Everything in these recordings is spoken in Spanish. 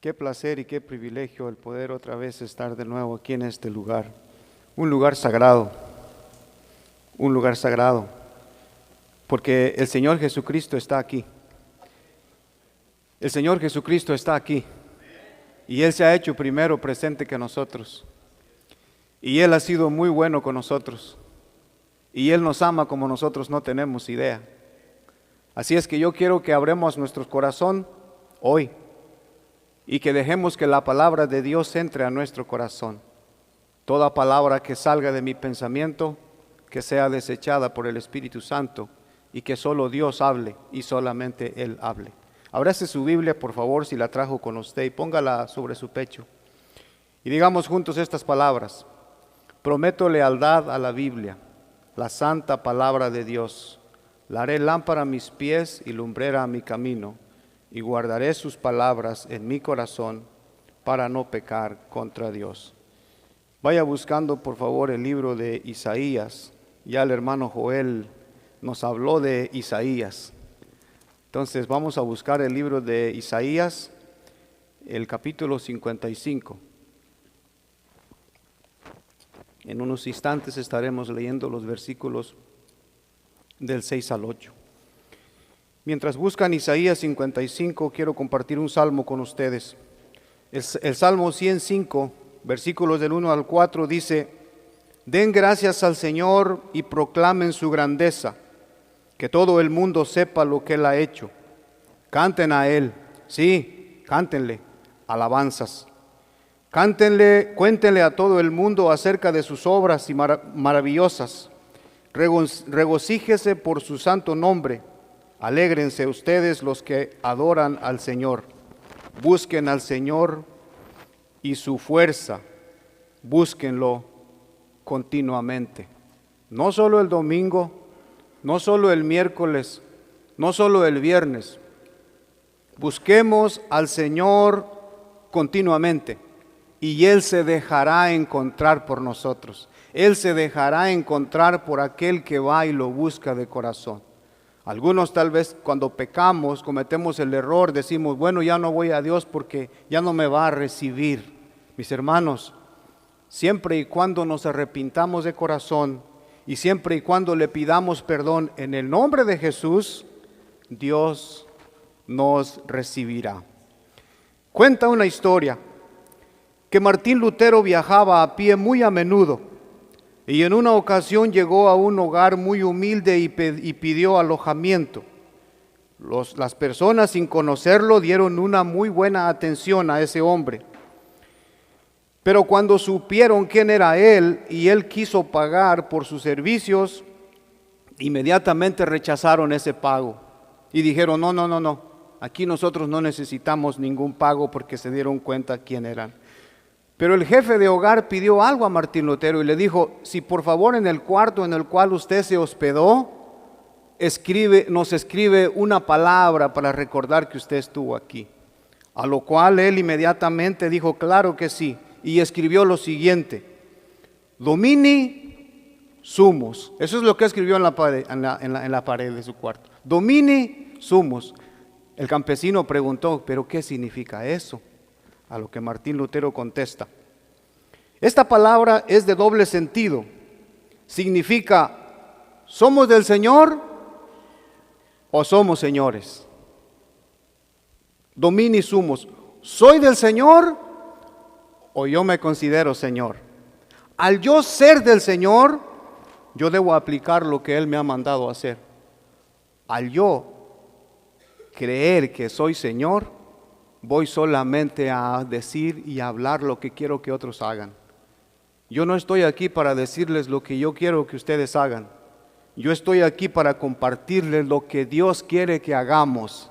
Qué placer y qué privilegio el poder otra vez estar de nuevo aquí en este lugar. Un lugar sagrado, porque el Señor Jesucristo está aquí. El Señor Jesucristo está aquí y Él se ha hecho primero presente que nosotros. Y Él ha sido muy bueno con nosotros y Él nos ama como nosotros no tenemos idea. Así es que yo quiero que abramos nuestro corazón hoy y que dejemos que la palabra de Dios entre a nuestro corazón. Toda palabra que salga de mi pensamiento, que sea desechada por el Espíritu Santo y que solo Dios hable y solamente Él hable. Ábrase su Biblia, por favor, si la trajo con usted, y póngala sobre su pecho. Y digamos juntos estas palabras: prometo lealtad a la Biblia, la santa palabra de Dios. La haré lámpara a mis pies y lumbrera a mi camino, y guardaré sus palabras en mi corazón para no pecar contra Dios. Vaya buscando por favor el libro de Isaías. Ya el hermano Joel nos habló de Isaías. Entonces vamos a buscar el libro de Isaías, el capítulo 55. En unos instantes estaremos leyendo los versículos del 6 al 8. Mientras buscan Isaías 55, quiero compartir un salmo con ustedes. El Salmo 105, versículos del 1 al 4 dice: den gracias al Señor y proclamen su grandeza, que todo el mundo sepa lo que Él ha hecho. Canten a Él, sí, cántenle alabanzas. Cántenle, cuéntenle a todo el mundo acerca de sus obras y maravillosas. Regocíjese por su santo nombre. Alégrense ustedes los que adoran al Señor. Busquen al Señor y su fuerza. Búsquenlo continuamente. No solo el domingo, no solo el miércoles, no solo el viernes. Busquemos al Señor continuamente y Él se dejará encontrar por nosotros. Él se dejará encontrar por aquel que va y lo busca de corazón. Algunos tal vez cuando pecamos, cometemos el error, decimos: bueno, ya no voy a Dios porque ya no me va a recibir. Mis hermanos, siempre y cuando nos arrepintamos de corazón y siempre y cuando le pidamos perdón en el nombre de Jesús, Dios nos recibirá. Cuenta una historia que Martín Lutero viajaba a pie muy a menudo y en una ocasión llegó a un hogar muy humilde y pidió alojamiento. Las personas, sin conocerlo, dieron una muy buena atención a ese hombre. Pero cuando supieron quién era él y él quiso pagar por sus servicios, inmediatamente rechazaron ese pago y dijeron: no, aquí nosotros no necesitamos ningún pago, porque se dieron cuenta quién eran. Pero el jefe de hogar pidió algo a Martín Lutero y le dijo: si por favor en el cuarto en el cual usted se hospedó, nos escribe una palabra para recordar que usted estuvo aquí. A lo cual él inmediatamente dijo: claro que sí. Y escribió lo siguiente: Domini sumus. Eso es lo que escribió en la pared de su cuarto. Domini sumus. El campesino preguntó: ¿pero qué significa eso? A lo que Martín Lutero contesta: esta palabra es de doble sentido. Significa: ¿somos del Señor o somos señores? Domini sumus. ¿Soy del Señor o yo me considero Señor? Al yo ser del Señor, yo debo aplicar lo que Él me ha mandado hacer. Al yo creer que soy Señor, voy solamente a decir y a hablar lo que quiero que otros hagan. Yo no estoy aquí para decirles lo que yo quiero que ustedes hagan. Yo estoy aquí para compartirles lo que Dios quiere que hagamos.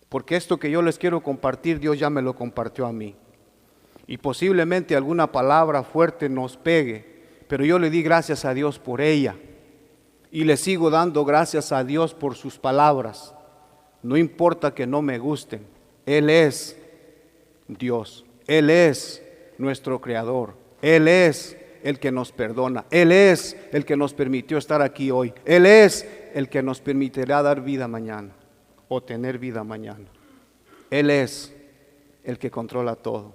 Porque esto que yo les quiero compartir, Dios ya me lo compartió a mí. Y posiblemente alguna palabra fuerte nos pegue, pero yo le di gracias a Dios por ella. Y le sigo dando gracias a Dios por sus palabras. No importa que no me gusten, Él es Dios, Él es nuestro Creador, Él es el que nos perdona, Él es el que nos permitió estar aquí hoy, Él es el que nos permitirá dar vida mañana o tener vida mañana. Él es el que controla todo,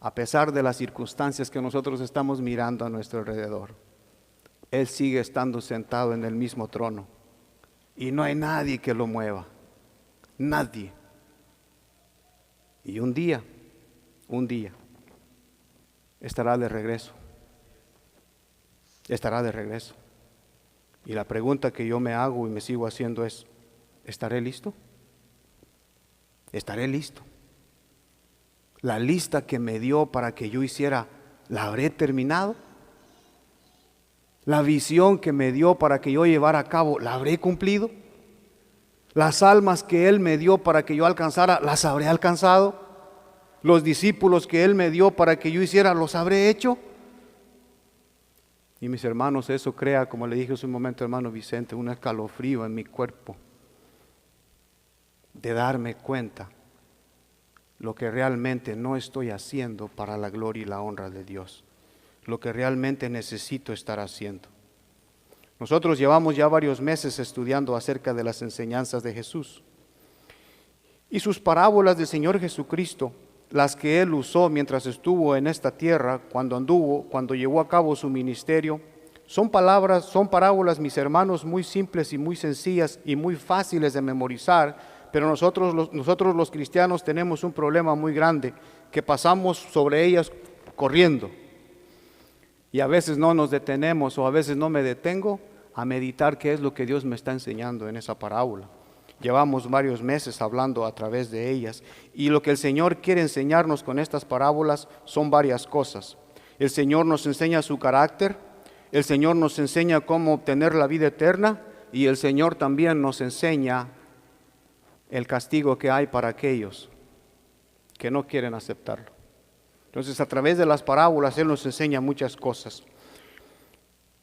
a pesar de las circunstancias que nosotros estamos mirando a nuestro alrededor. Él sigue estando sentado en el mismo trono y no hay nadie que lo mueva, nadie. Y un día, estará de regreso. Estará de regreso. Y la pregunta que yo me hago y me sigo haciendo es, ¿estaré listo? ¿Estaré listo? La lista que me dio para que yo hiciera, ¿la habré terminado? La visión que me dio para que yo llevara a cabo, ¿la habré cumplido? Las almas que Él me dio para que yo alcanzara, ¿las habré alcanzado? Los discípulos que Él me dio para que yo hiciera, ¿los habré hecho? Y mis hermanos, eso crea, como le dije hace un momento, hermano Vicente, un escalofrío en mi cuerpo de darme cuenta lo que realmente no estoy haciendo para la gloria y la honra de Dios, lo que realmente necesito estar haciendo. Nosotros llevamos ya varios meses estudiando acerca de las enseñanzas de Jesús y sus parábolas del Señor Jesucristo, las que Él usó mientras estuvo en esta tierra, cuando llevó a cabo su ministerio. Son parábolas, mis hermanos, muy simples y muy sencillas y muy fáciles de memorizar, pero nosotros los cristianos tenemos un problema muy grande, que pasamos sobre ellas corriendo. Y a veces no nos detenemos, o a veces no me detengo a meditar qué es lo que Dios me está enseñando en esa parábola. Llevamos varios meses hablando a través de ellas, y lo que el Señor quiere enseñarnos con estas parábolas son varias cosas. El Señor nos enseña su carácter, el Señor nos enseña cómo obtener la vida eterna, y el Señor también nos enseña el castigo que hay para aquellos que no quieren aceptarlo. Entonces, a través de las parábolas Él nos enseña muchas cosas.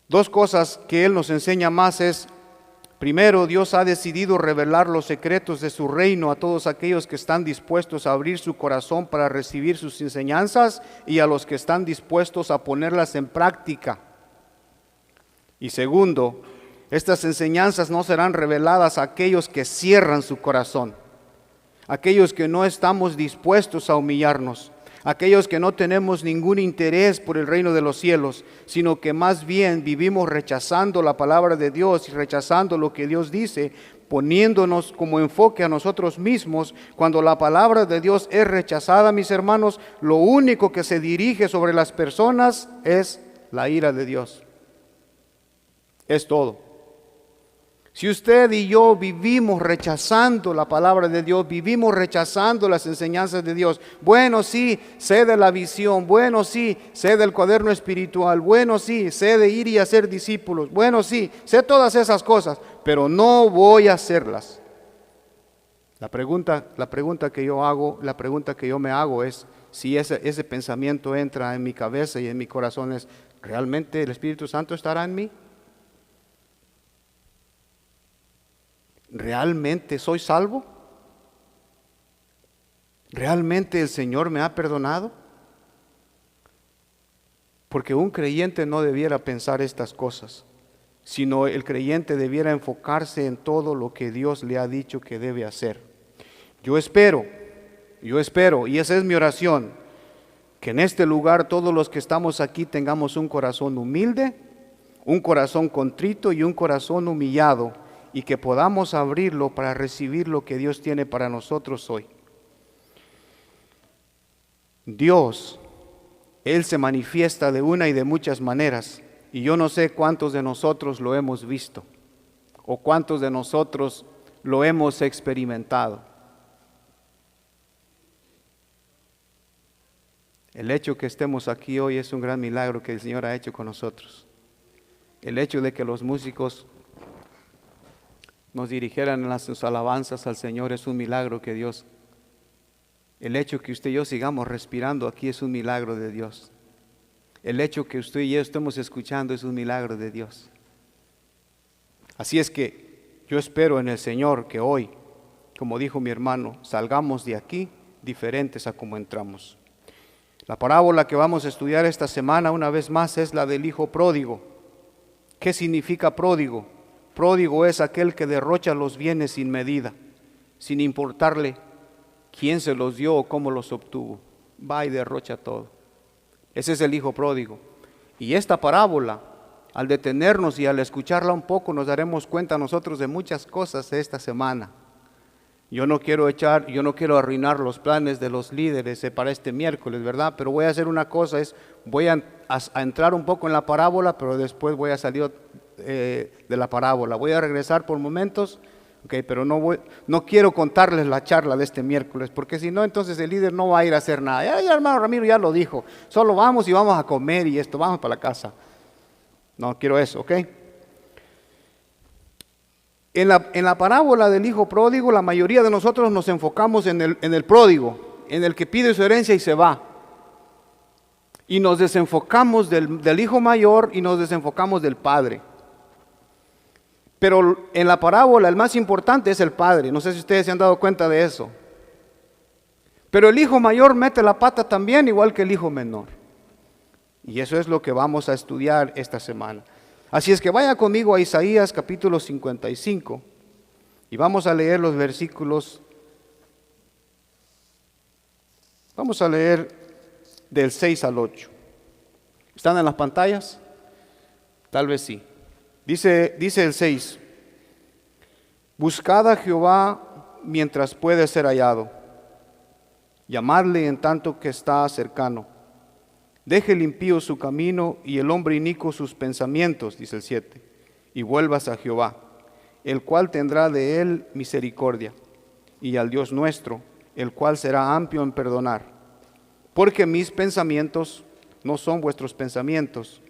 Dos cosas que Él nos enseña más es: primero, Dios ha decidido revelar los secretos de su reino a todos aquellos que están dispuestos a abrir su corazón para recibir sus enseñanzas y a los que están dispuestos a ponerlas en práctica. Y segundo, estas enseñanzas no serán reveladas a aquellos que cierran su corazón, aquellos que no estamos dispuestos a humillarnos, aquellos que no tenemos ningún interés por el reino de los cielos, sino que más bien vivimos rechazando la palabra de Dios y rechazando lo que Dios dice, poniéndonos como enfoque a nosotros mismos. Cuando la palabra de Dios es rechazada, mis hermanos, lo único que se dirige sobre las personas es la ira de Dios. Es todo. Si usted y yo vivimos rechazando la palabra de Dios, vivimos rechazando las enseñanzas de Dios, bueno, sí, sé de la visión, bueno, sí, sé del cuaderno espiritual, bueno, sí, sé de ir y hacer discípulos, bueno, sí, sé todas esas cosas, pero no voy a hacerlas. La pregunta que yo me hago es, si ese pensamiento entra en mi cabeza y en mi corazón, es, ¿realmente el Espíritu Santo estará en mí? ¿Realmente soy salvo? ¿Realmente el Señor me ha perdonado? Porque un creyente no debiera pensar estas cosas, sino el creyente debiera enfocarse en todo lo que Dios le ha dicho que debe hacer. Yo espero, y esa es mi oración, que en este lugar todos los que estamos aquí tengamos un corazón humilde, un corazón contrito y un corazón humillado, y que podamos abrirlo para recibir lo que Dios tiene para nosotros hoy. Dios, Él se manifiesta de una y de muchas maneras, y yo no sé cuántos de nosotros lo hemos visto, o cuántos de nosotros lo hemos experimentado. El hecho que estemos aquí hoy es un gran milagro que el Señor ha hecho con nosotros. El hecho de que los músicos nos dirigieran en sus alabanzas al Señor es un milagro que Dios. El hecho que usted y yo sigamos respirando aquí es un milagro de Dios. El hecho que usted y yo estemos escuchando es un milagro de Dios. Así es que yo espero en el Señor que hoy, como dijo mi hermano, salgamos de aquí diferentes a como entramos. La parábola que vamos a estudiar esta semana una vez más es la del hijo pródigo. ¿Qué significa pródigo? Pródigo es aquel que derrocha los bienes sin medida, sin importarle quién se los dio o cómo los obtuvo. Va y derrocha todo. Ese es el hijo pródigo. Y esta parábola, al detenernos y al escucharla un poco, nos daremos cuenta nosotros de muchas cosas de esta semana. Yo no quiero arruinar los planes de los líderes para este miércoles, ¿verdad? Pero voy a hacer una cosa, voy a entrar un poco en la parábola, pero después voy a salir de la parábola. Voy a regresar por momentos, pero no quiero contarles la charla de este miércoles, porque si no, entonces el líder no va a ir a hacer nada. Ya hermano Ramiro ya lo dijo, solo vamos y vamos a comer y esto, vamos para la casa. No quiero eso, ¿ok? En la parábola del hijo pródigo, la mayoría de nosotros nos enfocamos en el pródigo, en el que pide su herencia y se va. Y nos desenfocamos del hijo mayor y nos desenfocamos del padre. Pero en la parábola el más importante es el padre. No sé si ustedes se han dado cuenta de eso. Pero el hijo mayor mete la pata también, igual que el hijo menor. Y eso es lo que vamos a estudiar esta semana. Así es que vaya conmigo a Isaías capítulo 55 y vamos a leer los versículos. Vamos a leer del 6 al 8. ¿Están en las pantallas? Tal vez sí. Dice el 6: Buscad a Jehová mientras puede ser hallado, llamadle en tanto que está cercano. Deje el impío su camino y el hombre inicuo sus pensamientos, dice el 7, y vuelvas a Jehová, el cual tendrá de él misericordia, y al Dios nuestro, el cual será amplio en perdonar. Porque mis pensamientos no son vuestros pensamientos,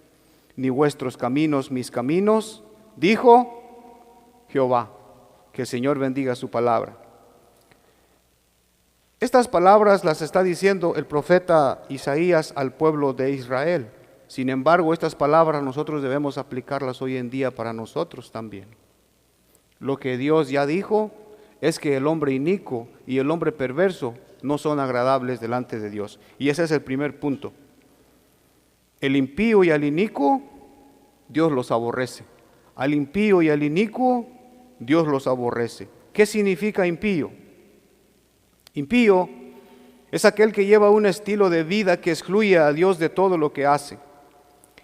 ni vuestros caminos mis caminos, dijo Jehová. Que el Señor bendiga su palabra. Estas palabras las está diciendo el profeta Isaías al pueblo de Israel. Sin embargo, estas palabras nosotros debemos aplicarlas hoy en día para nosotros también. Lo que Dios ya dijo es que el hombre inicuo y el hombre perverso no son agradables delante de Dios. Y ese es el primer punto. El impío y al inicuo, Dios los aborrece. Al impío y al inicuo, Dios los aborrece. ¿Qué significa impío? Impío es aquel que lleva un estilo de vida que excluye a Dios de todo lo que hace.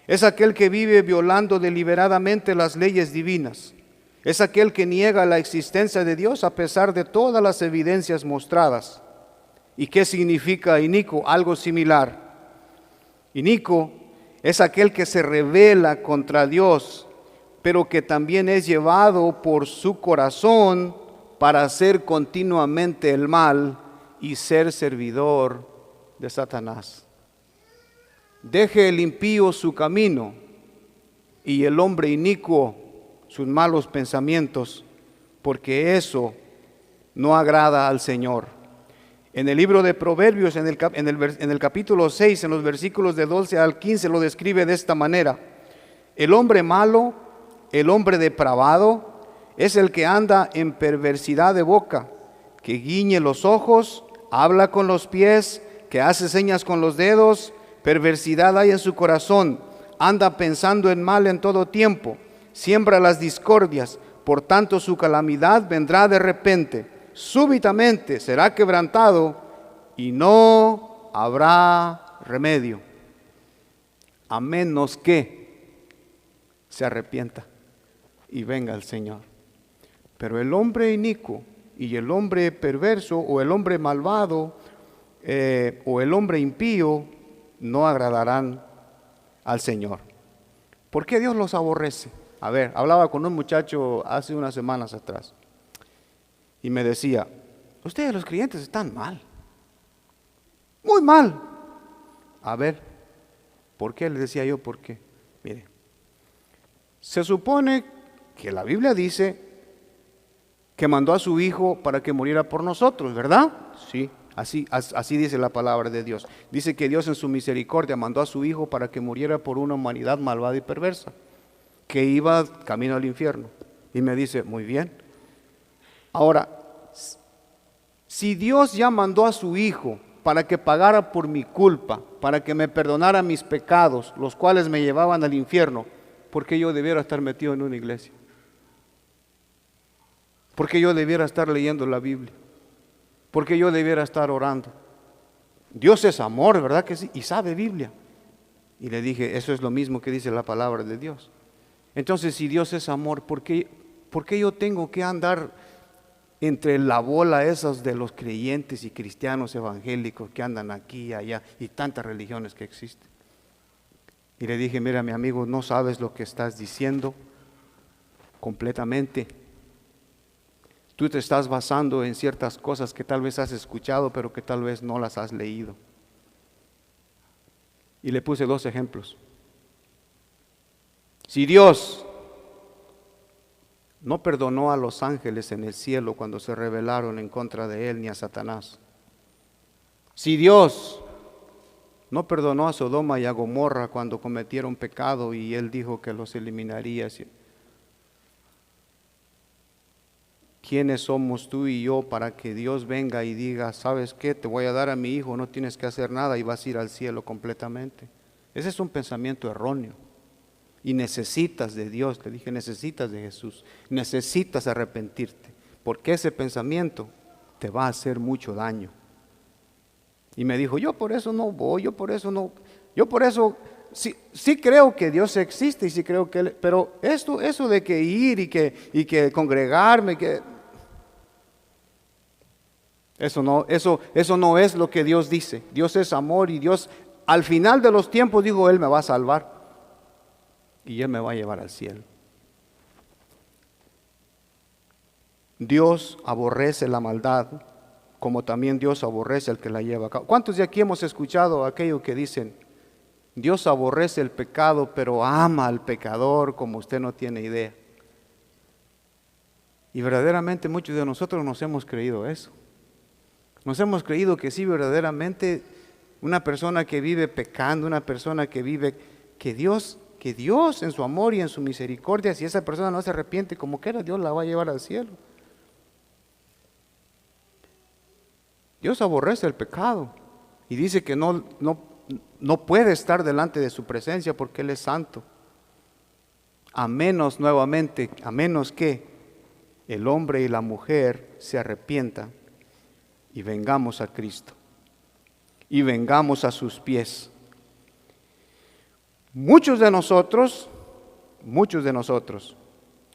Es aquel que vive violando deliberadamente las leyes divinas. Es aquel que niega la existencia de Dios a pesar de todas las evidencias mostradas. ¿Y qué significa inicuo? Algo similar. Inicuo es aquel que se rebela contra Dios, pero que también es llevado por su corazón para hacer continuamente el mal y ser servidor de Satanás. Deje el impío su camino y el hombre inicuo sus malos pensamientos, porque eso no agrada al Señor. En el libro de Proverbios, en el capítulo 6, en los versículos de 12 al 15, lo describe de esta manera: el hombre malo, el hombre depravado, es el que anda en perversidad de boca, que guiñe los ojos, habla con los pies, que hace señas con los dedos, perversidad hay en su corazón, anda pensando en mal en todo tiempo, siembra las discordias, por tanto su calamidad vendrá de repente, súbitamente será quebrantado y no habrá remedio, a menos que se arrepienta y venga el Señor. Pero el hombre inicuo y el hombre perverso o el hombre malvado o el hombre impío no agradarán al Señor. ¿Por qué Dios los aborrece? A ver, hablaba con un muchacho hace unas semanas atrás y me decía: ustedes los creyentes están mal, muy mal. A ver, ¿por qué? Le decía yo, ¿por qué? Mire, se supone que la Biblia dice que mandó a su Hijo para que muriera por nosotros, ¿verdad? Sí, así dice la palabra de Dios. Dice que Dios en su misericordia mandó a su Hijo para que muriera por una humanidad malvada y perversa, que iba camino al infierno. Y me dice: muy bien. Ahora, si Dios ya mandó a su Hijo para que pagara por mi culpa, para que me perdonara mis pecados, los cuales me llevaban al infierno, ¿por qué yo debiera estar metido en una iglesia? ¿Por qué yo debiera estar leyendo la Biblia? ¿Por qué yo debiera estar orando? Dios es amor, ¿verdad que sí? Y sabe Biblia. Y le dije, eso es lo mismo que dice la palabra de Dios. Entonces, si Dios es amor, ¿por qué yo tengo que andar entre la bola esas de los creyentes y cristianos evangélicos que andan aquí y allá y tantas religiones que existen? Y le dije, mira, mi amigo, no sabes lo que estás diciendo completamente. Tú te estás basando en ciertas cosas que tal vez has escuchado, pero que tal vez no las has leído. Y le puse 2 ejemplos. Si Dios no perdonó a los ángeles en el cielo cuando se rebelaron en contra de Él, ni a Satanás. Si Dios no perdonó a Sodoma y a Gomorra cuando cometieron pecado y Él dijo que los eliminaría, ¿quiénes somos tú y yo para que Dios venga y diga, ¿sabes qué? Te voy a dar a mi hijo, no tienes que hacer nada y vas a ir al cielo completamente? Ese es un pensamiento erróneo. Y necesitas de Dios, le dije, necesitas de Jesús, necesitas arrepentirte, porque ese pensamiento te va a hacer mucho daño. Y me dijo, yo por eso no voy, yo por eso sí creo que Dios existe y sí creo que Él, pero eso de que ir y que congregarme, eso no es lo que Dios dice. Dios es amor y Dios al final de los tiempos dijo, Él me va a salvar y Él me va a llevar al cielo. Dios aborrece la maldad, como también Dios aborrece al que la lleva a cabo. ¿Cuántos de aquí hemos escuchado aquello que dicen, Dios aborrece el pecado, pero ama al pecador como usted no tiene idea? Y verdaderamente muchos de nosotros nos hemos creído eso. Nos hemos creído que sí, verdaderamente una persona que vive pecando, una persona que vive, que Dios en su amor y en su misericordia, si esa persona no se arrepiente, como quiera, Dios la va a llevar al cielo. Dios aborrece el pecado y dice que no puede estar delante de su presencia porque Él es santo. A menos que el hombre y la mujer se arrepientan y vengamos a Cristo y vengamos a sus pies. Muchos de nosotros,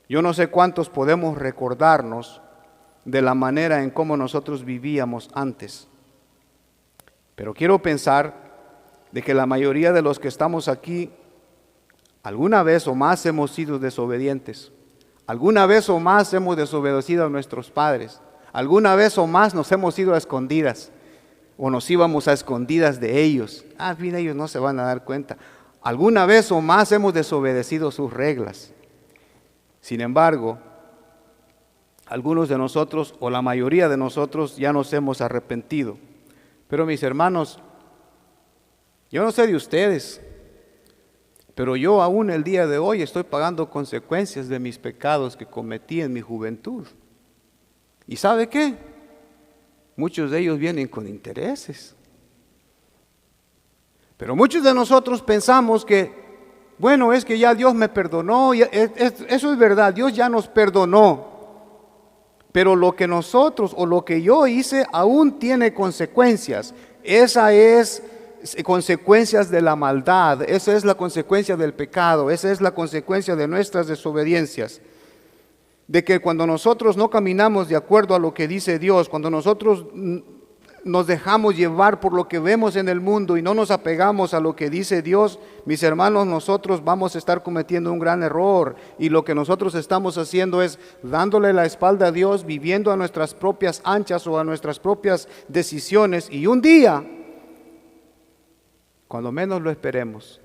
yo no sé cuántos podemos recordarnos de la manera en cómo nosotros vivíamos antes, pero quiero pensar de que la mayoría de los que estamos aquí, alguna vez o más hemos sido desobedientes, alguna vez o más hemos desobedecido a nuestros padres, alguna vez o más nos hemos ido a escondidas, o nos íbamos a escondidas de ellos. Mira, ellos no se van a dar cuenta. Alguna vez o más hemos desobedecido sus reglas. Sin embargo, algunos de nosotros, o la mayoría de nosotros, ya nos hemos arrepentido. Pero mis hermanos, yo no sé de ustedes, pero yo aún el día de hoy estoy pagando consecuencias de mis pecados que cometí en mi juventud. ¿Y sabe qué? Muchos de ellos vienen con intereses. Pero muchos de nosotros pensamos que, bueno, es que ya Dios me perdonó, eso es verdad, Dios ya nos perdonó. Pero lo que nosotros o lo que yo hice aún tiene consecuencias. Esa es consecuencias de la maldad, esa es la consecuencia del pecado, esa es la consecuencia de nuestras desobediencias. De que cuando nosotros no caminamos de acuerdo a lo que dice Dios, cuando nosotros nos dejamos llevar por lo que vemos en el mundo y no nos apegamos a lo que dice Dios, mis hermanos, nosotros vamos a estar cometiendo un gran error. Y lo que nosotros estamos haciendo es dándole la espalda a Dios, viviendo a nuestras propias anchas o a nuestras propias decisiones. Y un día, cuando menos lo esperemos,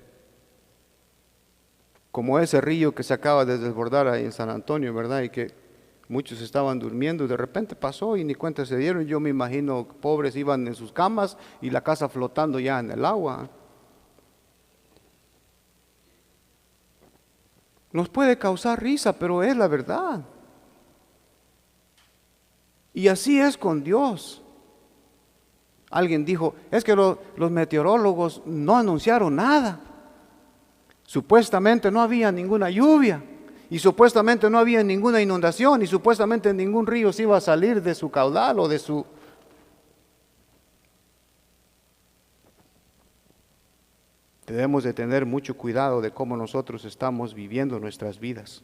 como ese río que se acaba de desbordar ahí en San Antonio, ¿verdad? Y que muchos estaban durmiendo y de repente pasó y ni cuenta se dieron. Yo me imagino pobres iban en sus camas y la casa flotando ya en el agua. Nos puede causar risa, pero es la verdad. Y así es con Dios. Alguien dijo, es que los meteorólogos no anunciaron nada. Supuestamente no había ninguna lluvia. Y supuestamente no había ninguna inundación y supuestamente ningún río se iba a salir de su caudal o de su... Debemos de tener mucho cuidado de cómo nosotros estamos viviendo nuestras vidas.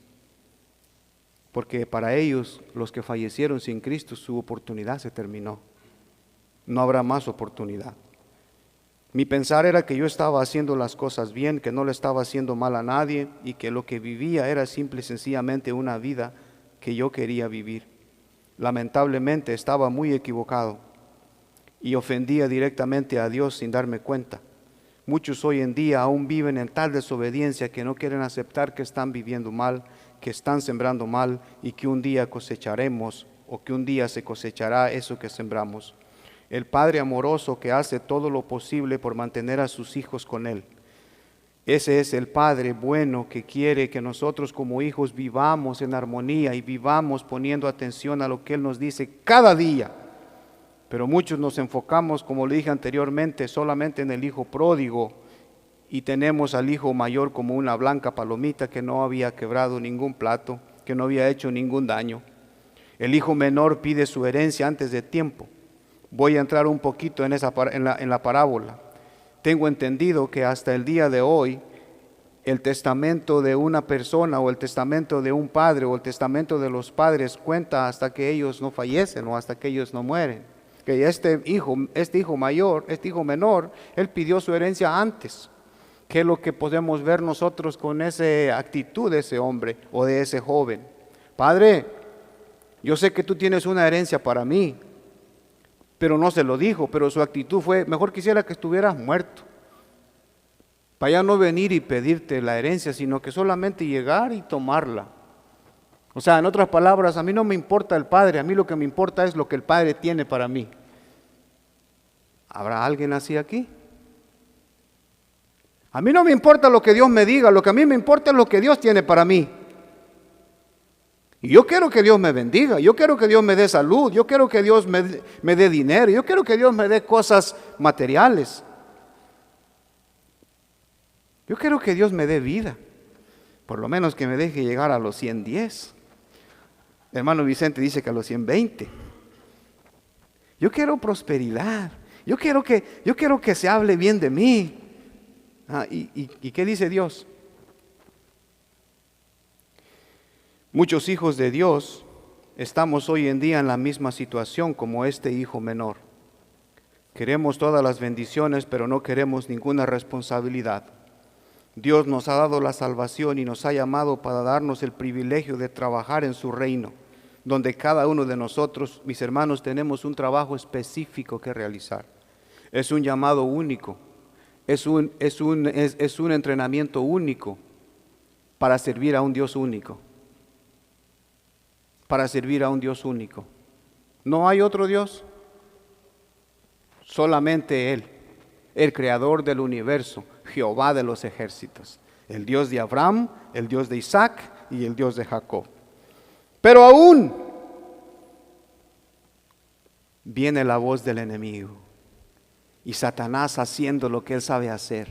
Porque para ellos, los que fallecieron sin Cristo, su oportunidad se terminó. No habrá más oportunidad. Mi pensar era que yo estaba haciendo las cosas bien, que no le estaba haciendo mal a nadie y que lo que vivía era simple y sencillamente una vida que yo quería vivir. Lamentablemente estaba muy equivocado y ofendía directamente a Dios sin darme cuenta. Muchos hoy en día aún viven en tal desobediencia que no quieren aceptar que están viviendo mal, que están sembrando mal y que un día cosecharemos o que un día se cosechará eso que sembramos. El Padre amoroso que hace todo lo posible por mantener a sus hijos con Él. Ese es el Padre bueno que quiere que nosotros como hijos vivamos en armonía y vivamos poniendo atención a lo que Él nos dice cada día. Pero muchos nos enfocamos, como le dije anteriormente, solamente en el hijo pródigo y tenemos al hijo mayor como una blanca palomita que no había quebrado ningún plato, que no había hecho ningún daño. El hijo menor pide su herencia antes de tiempo. Voy a entrar un poquito en la parábola. Tengo entendido que hasta el día de hoy el testamento de una persona o el testamento de un padre o el testamento de los padres cuenta hasta que ellos no fallecen o hasta que ellos no mueren. Que este hijo menor, él pidió su herencia antes. ¿Qué es lo que podemos ver nosotros con esa actitud de ese hombre o de ese joven? Padre, yo sé que tú tienes una herencia para mí, pero no se lo dijo, pero su actitud fue, mejor quisiera que estuvieras muerto, para ya no venir y pedirte la herencia, sino que solamente llegar y tomarla. O sea, en otras palabras, a mí no me importa el Padre, a mí lo que me importa es lo que el Padre tiene para mí. ¿Habrá alguien así aquí? A mí no me importa lo que Dios me diga, lo que a mí me importa es lo que Dios tiene para mí. Y yo quiero que Dios me bendiga, yo quiero que Dios me dé salud, yo quiero que Dios me dé dinero, yo quiero que Dios me dé cosas materiales. Yo quiero que Dios me dé vida, por lo menos que me deje llegar a los 110. El hermano Vicente dice que a los 120. Yo quiero prosperidad, yo quiero que se hable bien de mí. ¿Y qué dice Dios? Muchos hijos de Dios estamos hoy en día en la misma situación como este hijo menor. Queremos todas las bendiciones, pero no queremos ninguna responsabilidad. Dios nos ha dado la salvación y nos ha llamado para darnos el privilegio de trabajar en su reino, donde cada uno de nosotros, mis hermanos, tenemos un trabajo específico que realizar. Es un llamado único, es un entrenamiento único para servir a un Dios único. Para servir a un Dios único. No hay otro Dios, solamente Él, el creador del universo, Jehová de los ejércitos, el Dios de Abraham, el Dios de Isaac y el Dios de Jacob. Pero aún viene la voz del enemigo y Satanás haciendo lo que él sabe hacer,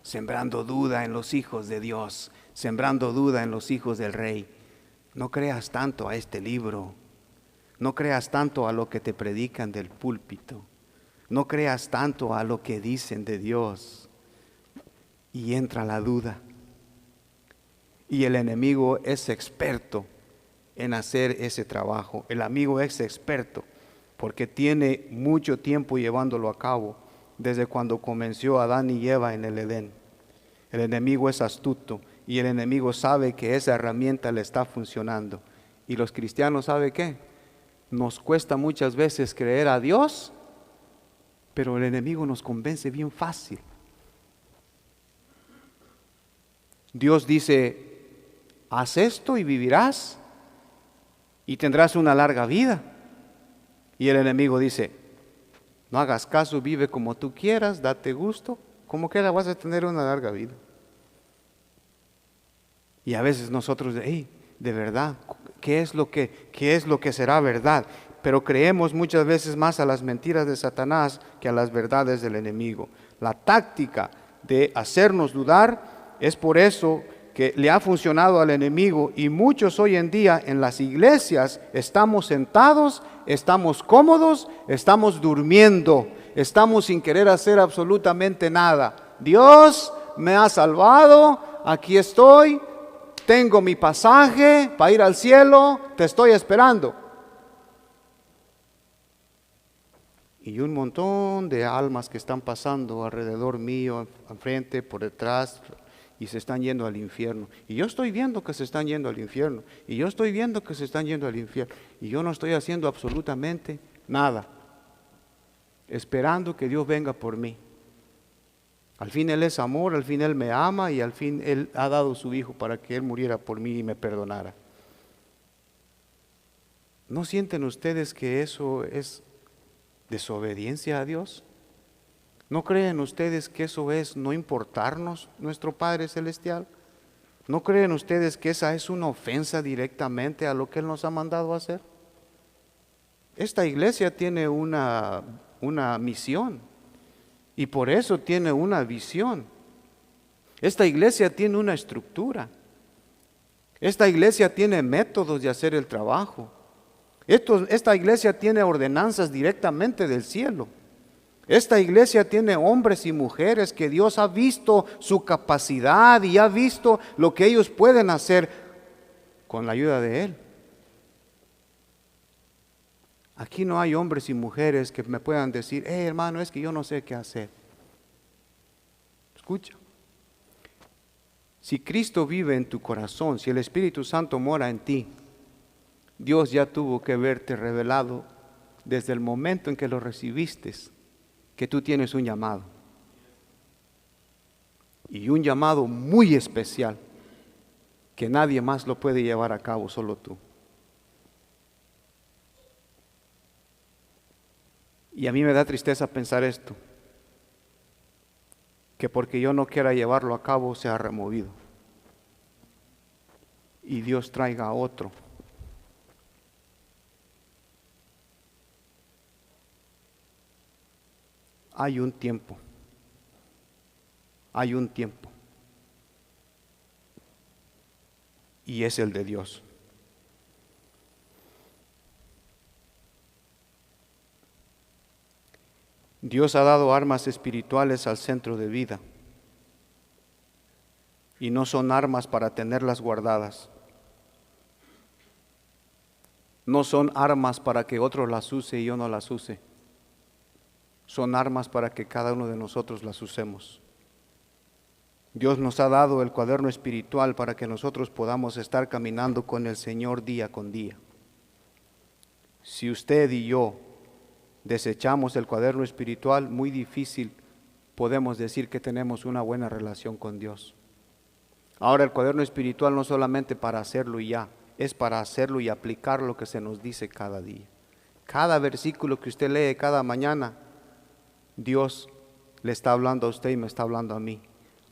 sembrando duda en los hijos de Dios, sembrando duda en los hijos del Rey. No creas tanto a este libro, no creas tanto a lo que te predican del púlpito, no creas tanto a lo que dicen de Dios. Y entra la duda. Y el enemigo es experto en hacer ese trabajo. El amigo es experto porque tiene mucho tiempo llevándolo a cabo desde cuando comenzó Adán y Eva en el Edén. El enemigo es astuto. Y el enemigo sabe que esa herramienta le está funcionando. Y los cristianos, ¿sabe qué? Nos cuesta muchas veces creer a Dios, pero el enemigo nos convence bien fácil. Dios dice, haz esto y vivirás y tendrás una larga vida. Y el enemigo dice, no hagas caso, vive como tú quieras, date gusto, como que vas a tener una larga vida. Y a veces nosotros, de verdad, ¿qué es lo que será verdad? Pero creemos muchas veces más a las mentiras de Satanás que a las verdades del enemigo. La táctica de hacernos dudar es por eso que le ha funcionado al enemigo, y muchos hoy en día en las iglesias estamos sentados, estamos cómodos, estamos durmiendo, estamos sin querer hacer absolutamente nada. Dios me ha salvado, aquí estoy, tengo mi pasaje para ir al cielo, te estoy esperando. Y un montón de almas que están pasando alrededor mío, enfrente, por detrás, y se están yendo al infierno. Y yo estoy viendo que se están yendo al infierno. Y yo estoy viendo que se están yendo al infierno. Y yo no estoy haciendo absolutamente nada, esperando que Dios venga por mí. Al fin Él es amor, al fin Él me ama y al fin Él ha dado su Hijo para que Él muriera por mí y me perdonara. ¿No sienten ustedes que eso es desobediencia a Dios? ¿No creen ustedes que eso es no importarnos nuestro Padre Celestial? ¿No creen ustedes que esa es una ofensa directamente a lo que Él nos ha mandado a hacer? Esta iglesia tiene una misión y por eso tiene una visión. Esta iglesia tiene una estructura. Esta iglesia tiene métodos de hacer el trabajo. Esta iglesia tiene ordenanzas directamente del cielo. Esta iglesia tiene hombres y mujeres que Dios ha visto su capacidad y ha visto lo que ellos pueden hacer con la ayuda de Él. Aquí no hay hombres y mujeres que me puedan decir, hermano, es que yo no sé qué hacer. Escucha. Si Cristo vive en tu corazón, si el Espíritu Santo mora en ti, Dios ya tuvo que verte revelado desde el momento en que lo recibiste, que tú tienes un llamado. Y un llamado muy especial, que nadie más lo puede llevar a cabo, solo tú. Y a mí me da tristeza pensar esto, que porque yo no quiera llevarlo a cabo se ha removido y Dios traiga a otro. Hay un tiempo, y es el de Dios. Dios ha dado armas espirituales al centro de vida y no son armas para tenerlas guardadas. No son armas para que otro las use y yo no las use. Son armas para que cada uno de nosotros las usemos. Dios nos ha dado el cuaderno espiritual para que nosotros podamos estar caminando con el Señor día con día. Si usted y yo desechamos el cuaderno espiritual, muy difícil podemos decir que tenemos una buena relación con Dios. Ahora, el cuaderno espiritual no solamente para hacerlo y ya, es para hacerlo y aplicar lo que se nos dice cada día. Cada versículo que usted lee cada mañana, Dios le está hablando a usted y me está hablando a mí,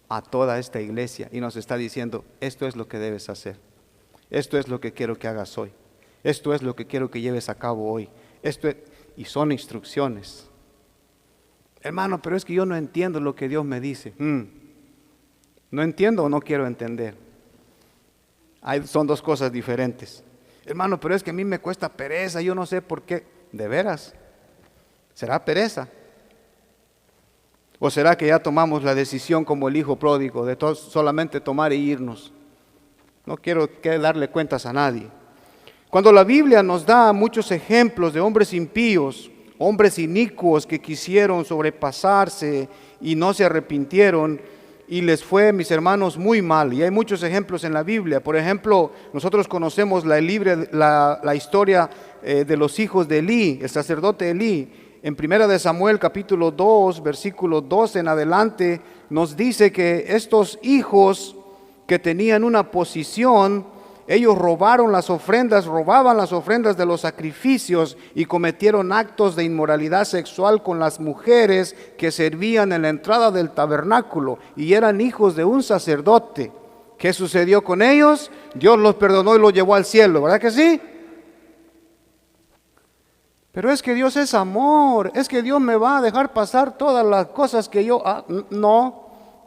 a toda esta iglesia, y nos está diciendo, esto es lo que debes hacer, esto es lo que quiero que hagas hoy, esto es lo que quiero que lleves a cabo hoy, y son instrucciones. Hermano, pero es que yo no entiendo lo que Dios me dice. ¿No entiendo o no quiero entender? Son dos cosas diferentes. Hermano, pero es que a mí me cuesta pereza, yo no sé por qué. ¿De veras? ¿Será pereza? ¿O será que ya tomamos la decisión como el hijo pródigo de solamente tomar e irnos? No quiero darle cuentas a nadie. Cuando la Biblia nos da muchos ejemplos de hombres impíos, hombres inicuos que quisieron sobrepasarse y no se arrepintieron y les fue, mis hermanos, muy mal. Y hay muchos ejemplos en la Biblia. Por ejemplo, nosotros conocemos la historia de los hijos de Elí, el sacerdote Elí. En 1 de Samuel capítulo 2, versículo 12 en adelante, nos dice que estos hijos que tenían una posición, ellos robaban las ofrendas de los sacrificios y cometieron actos de inmoralidad sexual con las mujeres que servían en la entrada del tabernáculo y eran hijos de un sacerdote. ¿Qué sucedió con ellos? Dios los perdonó y los llevó al cielo, ¿verdad que sí? Pero es que Dios es amor, es que Dios me va a dejar pasar todas las cosas que yo...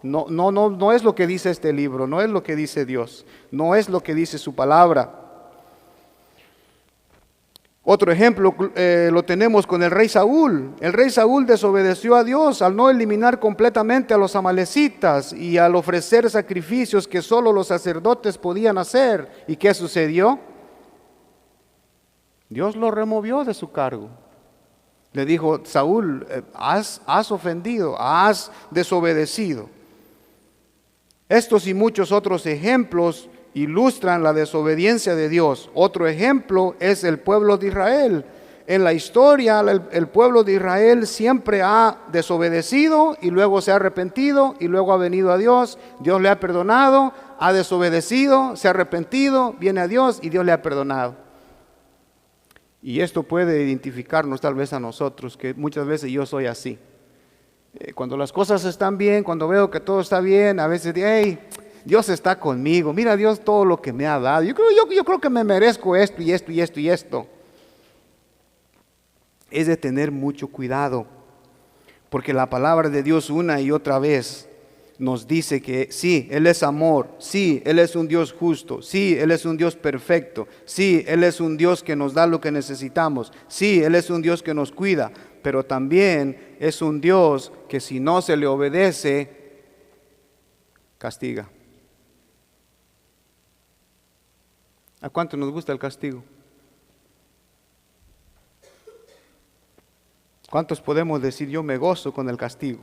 No es lo que dice este libro, no es lo que dice Dios, no es lo que dice su palabra. Otro ejemplo lo tenemos con el rey Saúl. El rey Saúl desobedeció a Dios al no eliminar completamente a los amalecitas y al ofrecer sacrificios que solo los sacerdotes podían hacer. ¿Y qué sucedió? Dios lo removió de su cargo. Le dijo: Saúl, has ofendido, has desobedecido. Estos y muchos otros ejemplos ilustran la desobediencia de Dios. Otro ejemplo es el pueblo de Israel. En la historia, el pueblo de Israel siempre ha desobedecido y luego se ha arrepentido y luego ha venido a Dios. Dios le ha perdonado, ha desobedecido, se ha arrepentido, viene a Dios y Dios le ha perdonado. Y esto puede identificarnos tal vez a nosotros, que muchas veces yo soy así. Cuando las cosas están bien, cuando veo que todo está bien, a veces digo: hey, Dios está conmigo, mira Dios todo lo que me ha dado. Yo creo que me merezco esto y esto y esto y esto. Es de tener mucho cuidado, porque la palabra de Dios una y otra vez nos dice que sí, Él es amor, sí, Él es un Dios justo, sí, Él es un Dios perfecto, sí, Él es un Dios que nos da lo que necesitamos, sí, Él es un Dios que nos cuida, pero también es un Dios que si no se le obedece, castiga. ¿A cuánto nos gusta el castigo? ¿Cuántos podemos decir: yo me gozo con el castigo?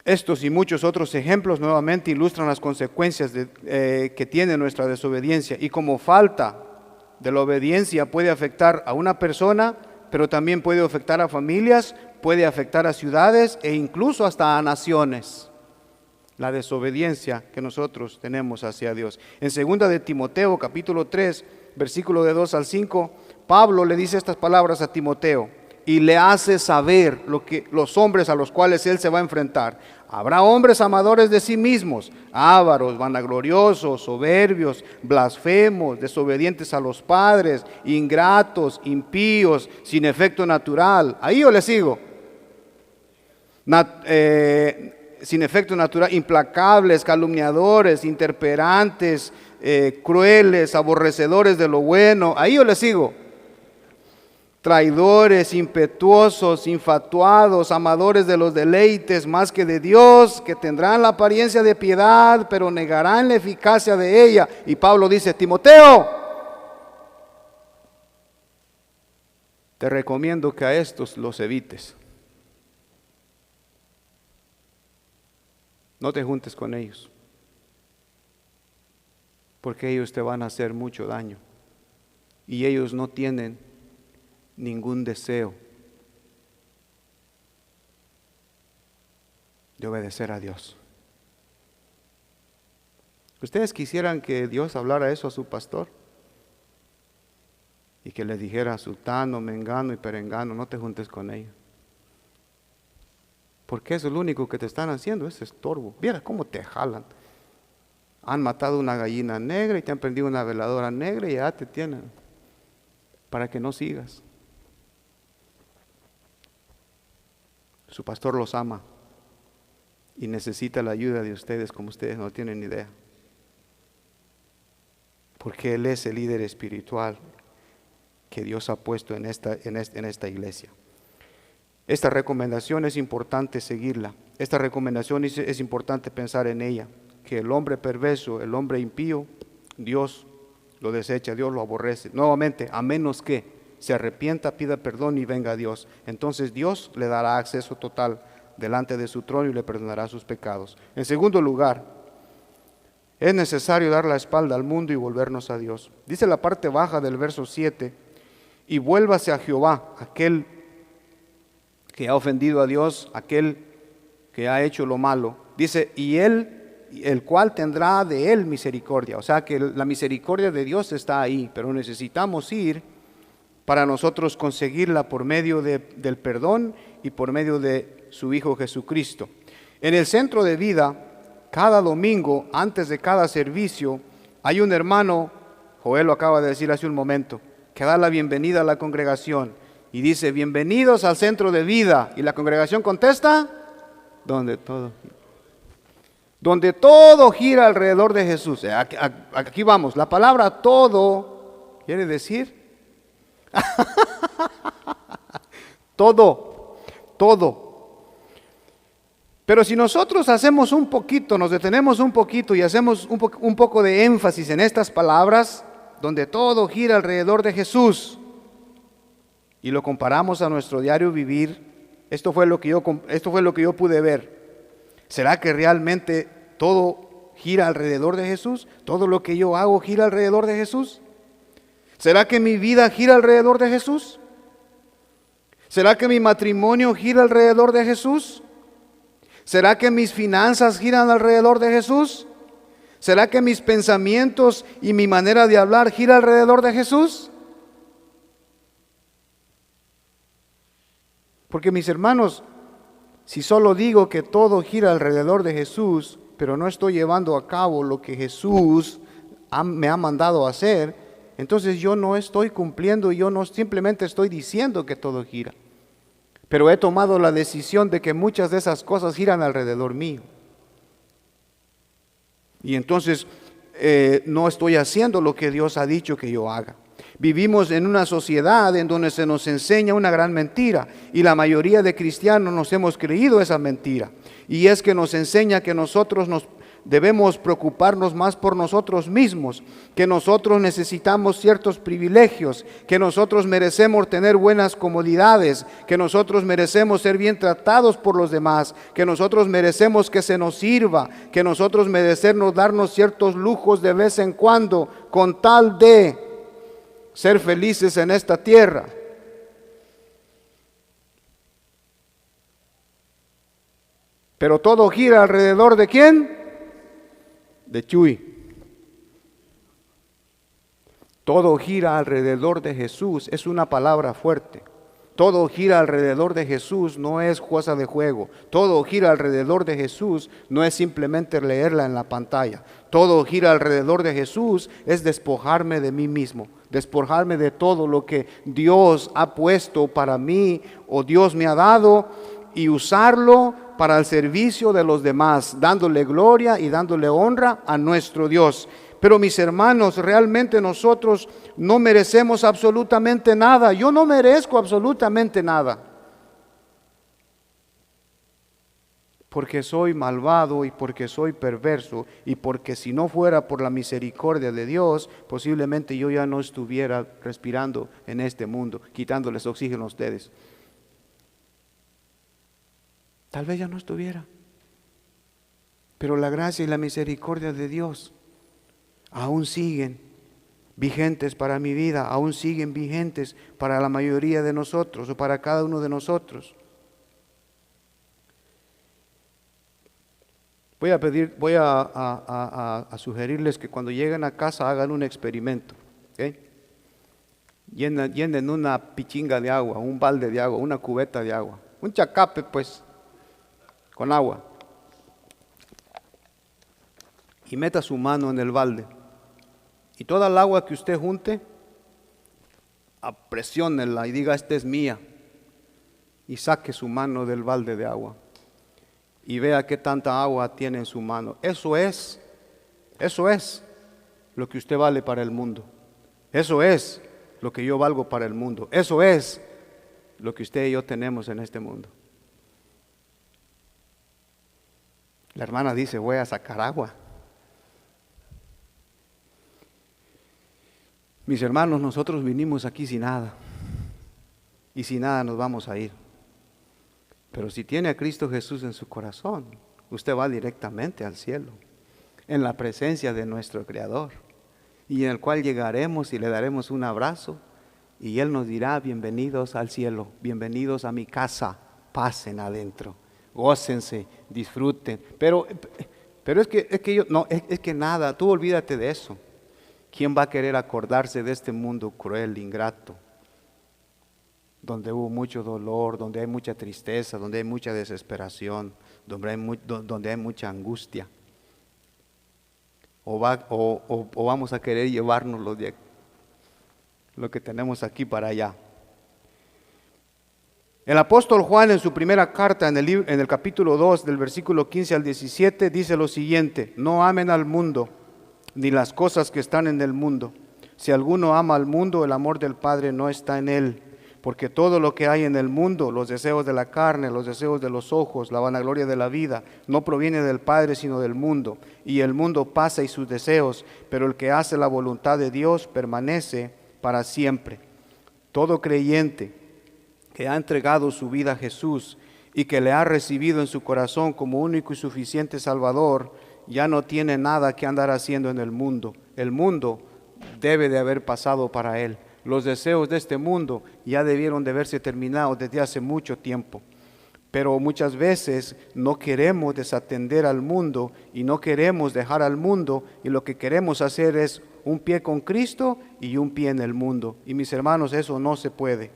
Estos y muchos otros ejemplos nuevamente ilustran las consecuencias que tiene nuestra desobediencia, y como falta de la obediencia puede afectar a una persona, pero también puede afectar a familias, puede afectar a ciudades e incluso hasta a naciones. La desobediencia que nosotros tenemos hacia Dios. En 2 de Timoteo capítulo 3, versículo de 2 al 5, Pablo le dice estas palabras a Timoteo y le hace saber los hombres a los cuales él se va a enfrentar. Habrá hombres amadores de sí mismos, ávaros, vanagloriosos, soberbios, blasfemos, desobedientes a los padres, ingratos, impíos, sin efecto natural. Ahí yo le sigo. Sin efecto natural, implacables, calumniadores, interperantes, crueles, aborrecedores de lo bueno. Ahí yo le sigo. Traidores, impetuosos, infatuados, amadores de los deleites más que de Dios, que tendrán la apariencia de piedad, pero negarán la eficacia de ella. Y Pablo dice: Timoteo, te recomiendo que a estos los evites. No te juntes con ellos, porque ellos te van a hacer mucho daño y ellos no tienen ningún deseo de obedecer a Dios. ¿Ustedes quisieran que Dios hablara eso a su pastor? Y que le dijera: sultano, mengano y perengano, no te juntes con ellos, porque eso es lo único que te están haciendo, es estorbo. Mira cómo te jalan. Han matado una gallina negra y te han prendido una veladora negra y ya te tienen para que no sigas. Su pastor los ama y necesita la ayuda de ustedes como ustedes no tienen idea, porque Él es el líder espiritual que Dios ha puesto en esta iglesia. Esta recomendación es importante seguirla. Esta recomendación es importante pensar en ella, que el hombre perverso, el hombre impío, Dios lo desecha, Dios lo aborrece. Nuevamente, a menos que se arrepienta, pida perdón y venga a Dios. Entonces Dios le dará acceso total delante de su trono y le perdonará sus pecados. En segundo lugar, es necesario dar la espalda al mundo y volvernos a Dios. Dice la parte baja del verso 7, y vuélvase a Jehová, aquel que ha ofendido a Dios, aquel que ha hecho lo malo. Dice: y Él, el cual tendrá de Él misericordia. O sea que la misericordia de Dios está ahí, pero necesitamos ir para nosotros conseguirla por medio del perdón y por medio de su Hijo Jesucristo. En el centro de vida, cada domingo, antes de cada servicio, hay un hermano, Joel lo acaba de decir hace un momento, que da la bienvenida a la congregación y dice: bienvenidos al centro de vida. Y la congregación contesta: donde todo gira alrededor de Jesús. Aquí vamos, la palabra todo quiere decir todo, todo. Pero si nosotros hacemos un poquito, nos detenemos un poquito y hacemos un poco de énfasis en estas palabras, donde todo gira alrededor de Jesús, y lo comparamos a nuestro diario vivir, esto fue lo que yo pude ver. ¿Será que realmente todo gira alrededor de Jesús? ¿Todo lo que yo hago gira alrededor de Jesús? ¿Será que mi vida gira alrededor de Jesús? ¿Será que mi matrimonio gira alrededor de Jesús? ¿Será que mis finanzas giran alrededor de Jesús? ¿Será que mis pensamientos y mi manera de hablar gira alrededor de Jesús? Porque mis hermanos, si solo digo que todo gira alrededor de Jesús, pero no estoy llevando a cabo lo que Jesús me ha mandado a hacer, entonces yo no estoy cumpliendo, yo no simplemente estoy diciendo que todo gira. Pero he tomado la decisión de que muchas de esas cosas giran alrededor mío. Y entonces no estoy haciendo lo que Dios ha dicho que yo haga. Vivimos en una sociedad en donde se nos enseña una gran mentira, y la mayoría de cristianos nos hemos creído esa mentira. Y es que nos enseña que nosotros debemos preocuparnos más por nosotros mismos, que nosotros necesitamos ciertos privilegios, que nosotros merecemos tener buenas comodidades, que nosotros merecemos ser bien tratados por los demás, que nosotros merecemos que se nos sirva, que nosotros merecemos darnos ciertos lujos de vez en cuando, con tal de ser felices en esta tierra. Pero todo gira alrededor ¿de quién? De Chuy. Todo gira alrededor de Jesús, es una palabra fuerte. Todo gira alrededor de Jesús, no es cosa de juego. Todo gira alrededor de Jesús, no es simplemente leerla en la pantalla. Todo gira alrededor de Jesús, es despojarme de mí mismo, despojarme de todo lo que Dios ha puesto para mí o Dios me ha dado, y usarlo para el servicio de los demás, dándole gloria y dándole honra a nuestro Dios. Pero mis hermanos, realmente nosotros no merecemos absolutamente nada. Yo no merezco absolutamente nada, porque soy malvado y porque soy perverso, y porque si no fuera por la misericordia de Dios, posiblemente yo ya no estuviera respirando en este mundo, quitándoles oxígeno a ustedes. Tal vez ya no estuviera. Pero la gracia y la misericordia de Dios aún siguen vigentes para mi vida, aún siguen vigentes para la mayoría de nosotros o para cada uno de nosotros. Voy a sugerirles que cuando lleguen a casa hagan un experimento. ¿Okay? Llenen una pichinga de agua, un balde de agua, una cubeta de agua, un chacape pues, con agua, y meta su mano en el balde, y toda el agua que usted junte, apresiónela y diga: esta es mía, y saque su mano del balde de agua y vea qué tanta agua tiene en su mano. Eso es lo que usted vale para el mundo. Eso es lo que yo valgo para el mundo. Eso es lo que usted y yo tenemos en este mundo. La hermana dice: voy a sacar agua. Mis hermanos, nosotros vinimos aquí sin nada, y sin nada nos vamos a ir. Pero si tiene a Cristo Jesús en su corazón, usted va directamente al cielo, en la presencia de nuestro Creador, y en el cual llegaremos y le daremos un abrazo, y Él nos dirá: bienvenidos al cielo, bienvenidos a mi casa, pasen adentro, gócense, disfruten. Pero es que nada, tú olvídate de eso. ¿Quién va a querer acordarse de este mundo cruel, ingrato, donde hubo mucho dolor, donde hay mucha tristeza, donde hay mucha desesperación, donde hay mucha angustia? O vamos a querer llevarnos lo que tenemos aquí para allá. El apóstol Juan, en su primera carta, en el capítulo 2, del versículo 15 al 17, dice lo siguiente: no amen al mundo, ni las cosas que están en el mundo. Si alguno ama al mundo, el amor del Padre no está en él. Porque todo lo que hay en el mundo, los deseos de la carne, los deseos de los ojos, la vanagloria de la vida, no proviene del Padre sino del mundo. Y el mundo pasa y sus deseos, pero el que hace la voluntad de Dios permanece para siempre. Todo creyente que ha entregado su vida a Jesús y que le ha recibido en su corazón como único y suficiente Salvador, ya no tiene nada que andar haciendo en el mundo. El mundo debe de haber pasado para él. Los deseos de este mundo ya debieron de haberse terminado desde hace mucho tiempo. Pero muchas veces no queremos desatender al mundo y no queremos dejar al mundo, y lo que queremos hacer es un pie con Cristo y un pie en el mundo. Y mis hermanos, eso no se puede.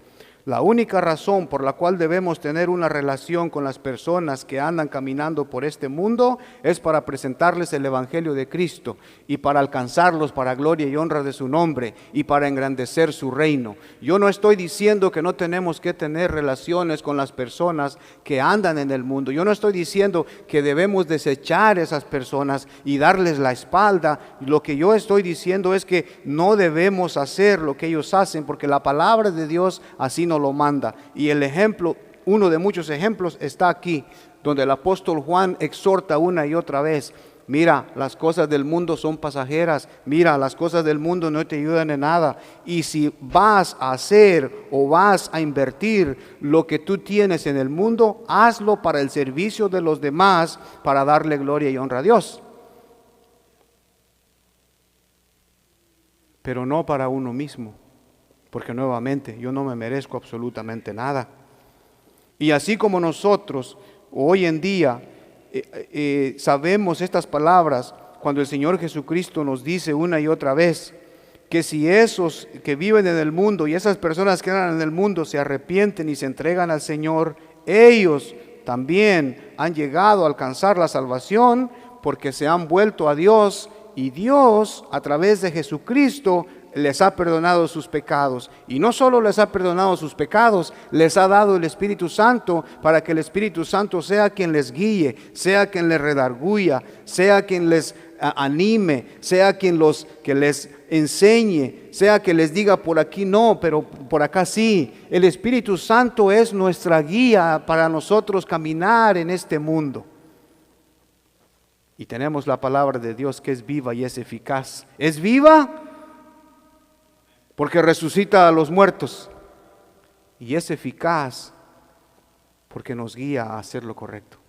La única razón por la cual debemos tener una relación con las personas que andan caminando por este mundo es para presentarles el Evangelio de Cristo y para alcanzarlos para gloria y honra de su nombre y para engrandecer su reino. Yo no estoy diciendo que no tenemos que tener relaciones con las personas que andan en el mundo. Yo no estoy diciendo que debemos desechar esas personas y darles la espalda. Lo que yo estoy diciendo es que no debemos hacer lo que ellos hacen, porque la palabra de Dios así nos lo manda. Y el ejemplo, uno de muchos ejemplos, está aquí, donde el apóstol Juan exhorta una y otra vez: mira, las cosas del mundo son pasajeras, mira, las cosas del mundo no te ayudan en nada, y si vas a hacer o vas a invertir lo que tú tienes en el mundo, hazlo para el servicio de los demás, para darle gloria y honra a Dios, pero no para uno mismo. Porque nuevamente yo no me merezco absolutamente nada. Y así como nosotros hoy en día sabemos estas palabras, cuando el Señor Jesucristo nos dice una y otra vez que si esos que viven en el mundo y esas personas que andan en el mundo se arrepienten y se entregan al Señor, ellos también han llegado a alcanzar la salvación porque se han vuelto a Dios, y Dios a través de Jesucristo les ha perdonado sus pecados. Y no solo les ha perdonado sus pecados, les ha dado el Espíritu Santo para que el Espíritu Santo sea quien les guíe, sea quien les redarguya, sea quien les anime, sea quien les enseñe, sea que les diga por aquí no, pero por acá sí. El Espíritu Santo es nuestra guía para nosotros caminar en este mundo. Y tenemos la palabra de Dios que es viva y es eficaz. ¿Es viva? Porque resucita a los muertos, y es eficaz porque nos guía a hacer lo correcto.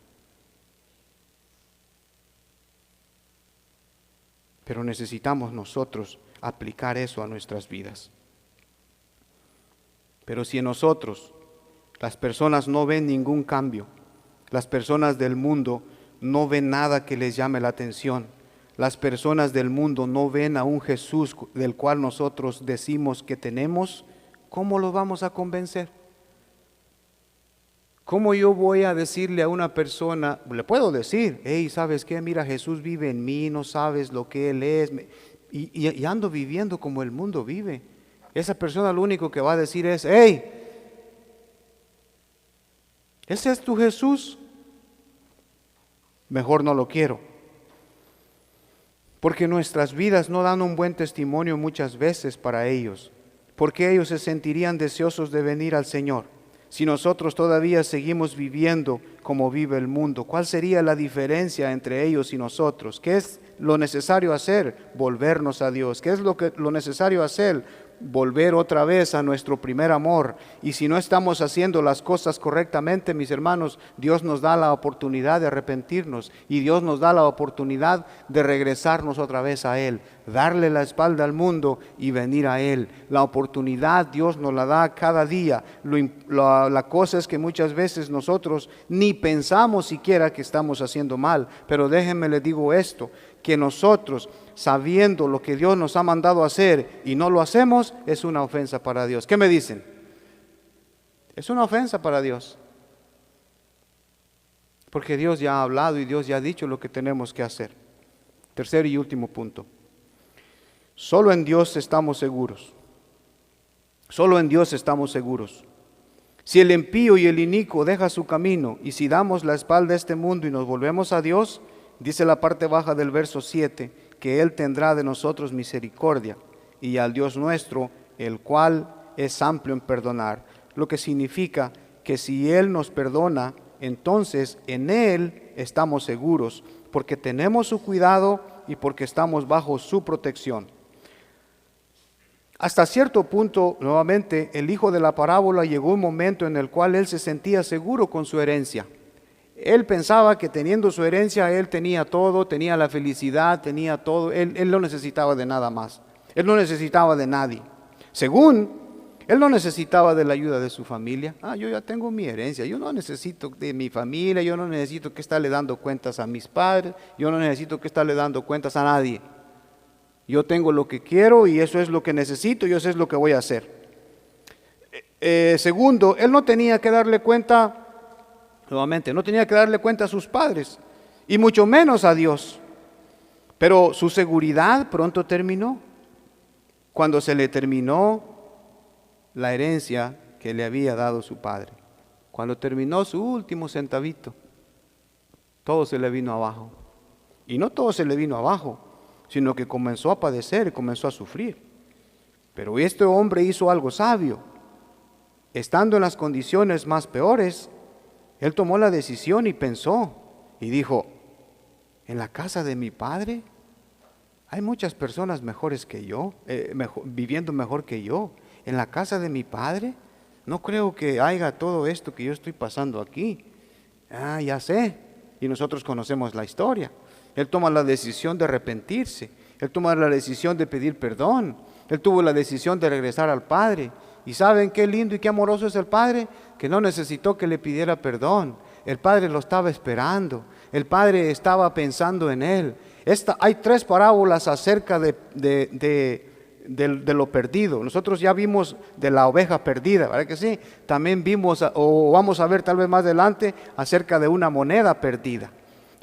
Pero necesitamos nosotros aplicar eso a nuestras vidas. Pero si en nosotros las personas no ven ningún cambio, las personas del mundo no ven nada que les llame la atención, las personas del mundo no ven a un Jesús del cual nosotros decimos que tenemos, ¿cómo los vamos a convencer? ¿Cómo yo voy a decirle a una persona? Le puedo decir: hey, ¿sabes qué? Mira, Jesús vive en mí, no sabes lo que Él es, y ando viviendo como el mundo vive. Esa persona lo único que va a decir es: hey, ¿ese es tu Jesús? Mejor no lo quiero. Porque nuestras vidas no dan un buen testimonio muchas veces para ellos, porque ellos se sentirían deseosos de venir al Señor si nosotros todavía seguimos viviendo como vive el mundo. ¿Cuál sería la diferencia entre ellos y nosotros? ¿Qué es lo necesario hacer? Volvernos a Dios. ¿Qué es lo necesario hacer? Volver otra vez a nuestro primer amor. Y si no estamos haciendo las cosas correctamente, mis hermanos, Dios nos da la oportunidad de arrepentirnos, y Dios nos da la oportunidad de regresarnos otra vez a Él, darle la espalda al mundo y venir a Él. La oportunidad Dios nos la da cada día. La cosa es que muchas veces nosotros ni pensamos siquiera que estamos haciendo mal. Pero déjenme les digo esto, que nosotros, sabiendo lo que Dios nos ha mandado a hacer y no lo hacemos, es una ofensa para Dios. ¿Qué me dicen? Es una ofensa para Dios. Porque Dios ya ha hablado y Dios ya ha dicho lo que tenemos que hacer. Tercer y último punto. Solo en Dios estamos seguros. Solo en Dios estamos seguros. Si el impío y el inicuo deja su camino, y si damos la espalda a este mundo y nos volvemos a Dios, dice la parte baja del verso 7, que Él tendrá de nosotros misericordia y al Dios nuestro, el cual es amplio en perdonar. Lo que significa que si Él nos perdona, entonces en Él estamos seguros, porque tenemos su cuidado y porque estamos bajo su protección. Hasta cierto punto, nuevamente, el hijo de la parábola llegó un momento en el cual él se sentía seguro con su herencia. Él pensaba que teniendo su herencia, él tenía todo, tenía la felicidad, tenía todo. Él no necesitaba de nada más. Él no necesitaba de nadie. Según, él no necesitaba de la ayuda de su familia. Yo ya tengo mi herencia. Yo no necesito de mi familia. Yo no necesito que estarle dando cuentas a mis padres. Yo no necesito que estarle dando cuentas a nadie. Yo tengo lo que quiero y eso es lo que necesito y eso es lo que voy a hacer. Segundo, él no tenía que darle cuenta, nuevamente, no tenía que darle cuenta a sus padres y mucho menos a Dios. Pero su seguridad pronto terminó. Cuando se le terminó la herencia que le había dado su padre. Cuando terminó su último centavito, todo se le vino abajo. Y no todo se le vino abajo, sino que comenzó a padecer, comenzó a sufrir. Pero este hombre hizo algo sabio. Estando en las condiciones más peores, él tomó la decisión y pensó y dijo: en la casa de mi padre hay muchas personas mejores que yo, viviendo mejor que yo. En la casa de mi padre no creo que haya todo esto que yo estoy pasando aquí. Ya sé, y nosotros conocemos la historia. Él toma la decisión de arrepentirse, él toma la decisión de pedir perdón, él tuvo la decisión de regresar al Padre. ¿Y saben qué lindo y qué amoroso es el Padre? Que no necesitó que le pidiera perdón. El Padre lo estaba esperando, el Padre estaba pensando en él. Hay 3 parábolas acerca de lo perdido. Nosotros ya vimos de la oveja perdida, ¿verdad que sí? También vimos, o vamos a ver tal vez más adelante, acerca de una moneda perdida.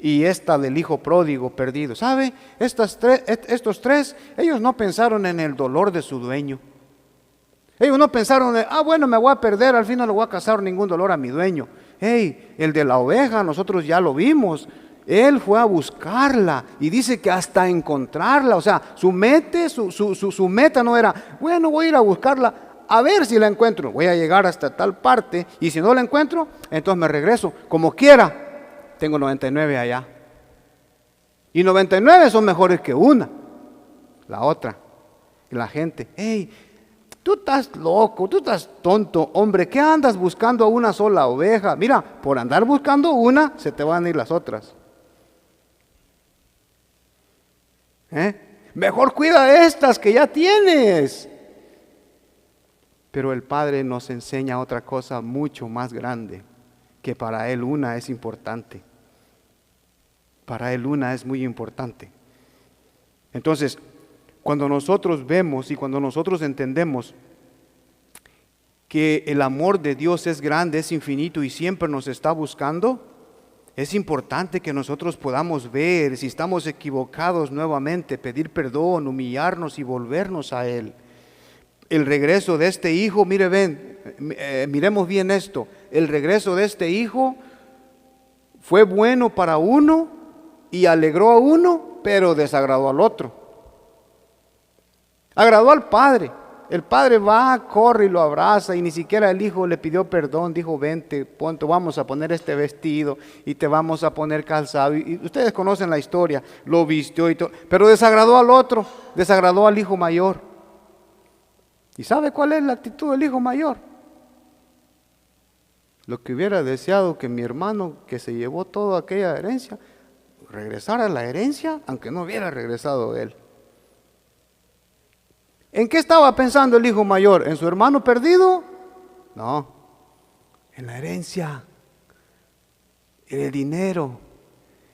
Y esta del hijo pródigo perdido. ¿Sabe? Estos tres, ellos no pensaron en el dolor de su dueño. Ellos no pensaron, bueno, me voy a perder, al fin no le voy a causar ningún dolor a mi dueño. El de la oveja, nosotros ya lo vimos. Él fue a buscarla y dice que hasta encontrarla. O sea, su meta no era, bueno, voy a ir a buscarla, a ver si la encuentro. Voy a llegar hasta tal parte y si no la encuentro, entonces me regreso. Como quiera, tengo 99 allá. Y 99 son mejores que una. La otra. Y la gente, tú estás loco, tú estás tonto, hombre, ¿qué andas buscando a una sola oveja? Mira, por andar buscando una, se te van a ir las otras. Mejor cuida estas que ya tienes. Pero el Padre nos enseña otra cosa mucho más grande, que para Él una es importante. Para Él una es muy importante. Entonces, cuando nosotros vemos y cuando nosotros entendemos que el amor de Dios es grande, es infinito y siempre nos está buscando, es importante que nosotros podamos ver si estamos equivocados nuevamente, pedir perdón, humillarnos y volvernos a Él. El regreso de este hijo, miremos bien esto, el regreso de este hijo fue bueno para uno y alegró a uno, pero desagradó al otro. Agradó al padre. El padre va, corre y lo abraza y ni siquiera el hijo le pidió perdón. Dijo, vente, vamos a poner este vestido y te vamos a poner calzado. Y ustedes conocen la historia, lo vistió y todo. Pero desagradó al otro, desagradó al hijo mayor. ¿Y sabe cuál es la actitud del hijo mayor? Lo que hubiera deseado que mi hermano que se llevó toda aquella herencia, regresara a la herencia, aunque no hubiera regresado él. ¿En qué estaba pensando el hijo mayor? ¿En su hermano perdido? No, en la herencia, en el dinero,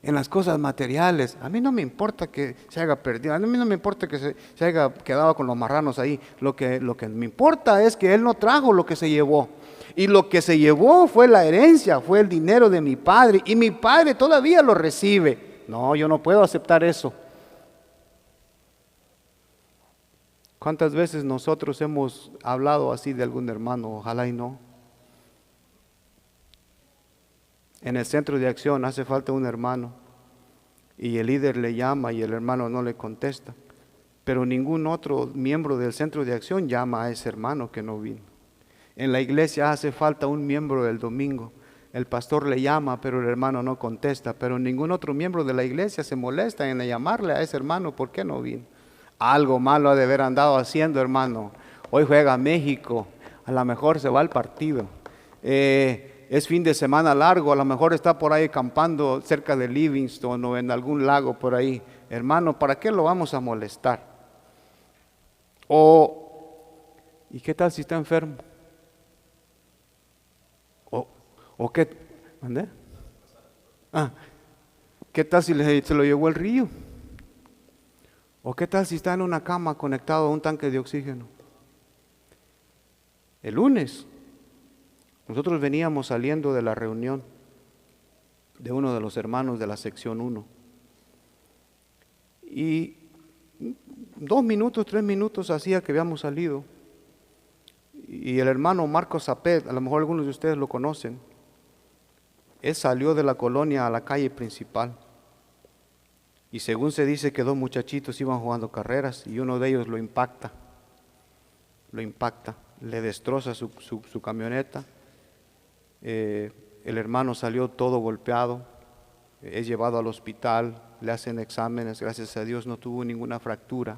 en las cosas materiales. A mí no me importa que se haya perdido, a mí no me importa que se haya quedado con los marranos ahí. Lo que me importa es que él no trajo lo que se llevó. Y lo que se llevó fue la herencia, fue el dinero de mi padre. Y mi padre todavía lo recibe. No, yo no puedo aceptar eso. ¿Cuántas veces nosotros hemos hablado así de algún hermano? Ojalá y no. En el centro de acción hace falta un hermano y el líder le llama y el hermano no le contesta. pero ningún otro miembro del centro de acción llama a ese hermano que no vino. En la iglesia hace falta un miembro del domingo. El pastor le llama, pero el hermano no contesta, pero ningún otro miembro de la iglesia se molesta en llamarle a ese hermano, ¿por qué no vino? Algo malo ha de haber andado haciendo, hermano. Hoy juega México, a lo mejor se va al partido. Es fin de semana largo, a lo mejor está por ahí acampando cerca de Livingston o en algún lago por ahí. Hermano, ¿para qué lo vamos a molestar? ¿Y qué tal si está enfermo? ¿O qué? ¿Mandé? ¿Qué tal si se lo llevó el río? ¿O qué tal si está en una cama conectado a un tanque de oxígeno? El lunes, nosotros veníamos saliendo de la reunión de uno de los hermanos de la sección 1. Y 2 minutos, 3 minutos hacía que habíamos salido. Y el hermano Marcos Zapet, a lo mejor algunos de ustedes lo conocen, él salió de la colonia a la calle principal. Y según se dice que 2 muchachitos iban jugando carreras y uno de ellos lo impacta, le destroza su camioneta. El hermano salió todo golpeado, es llevado al hospital, le hacen exámenes, gracias a Dios no tuvo ninguna fractura.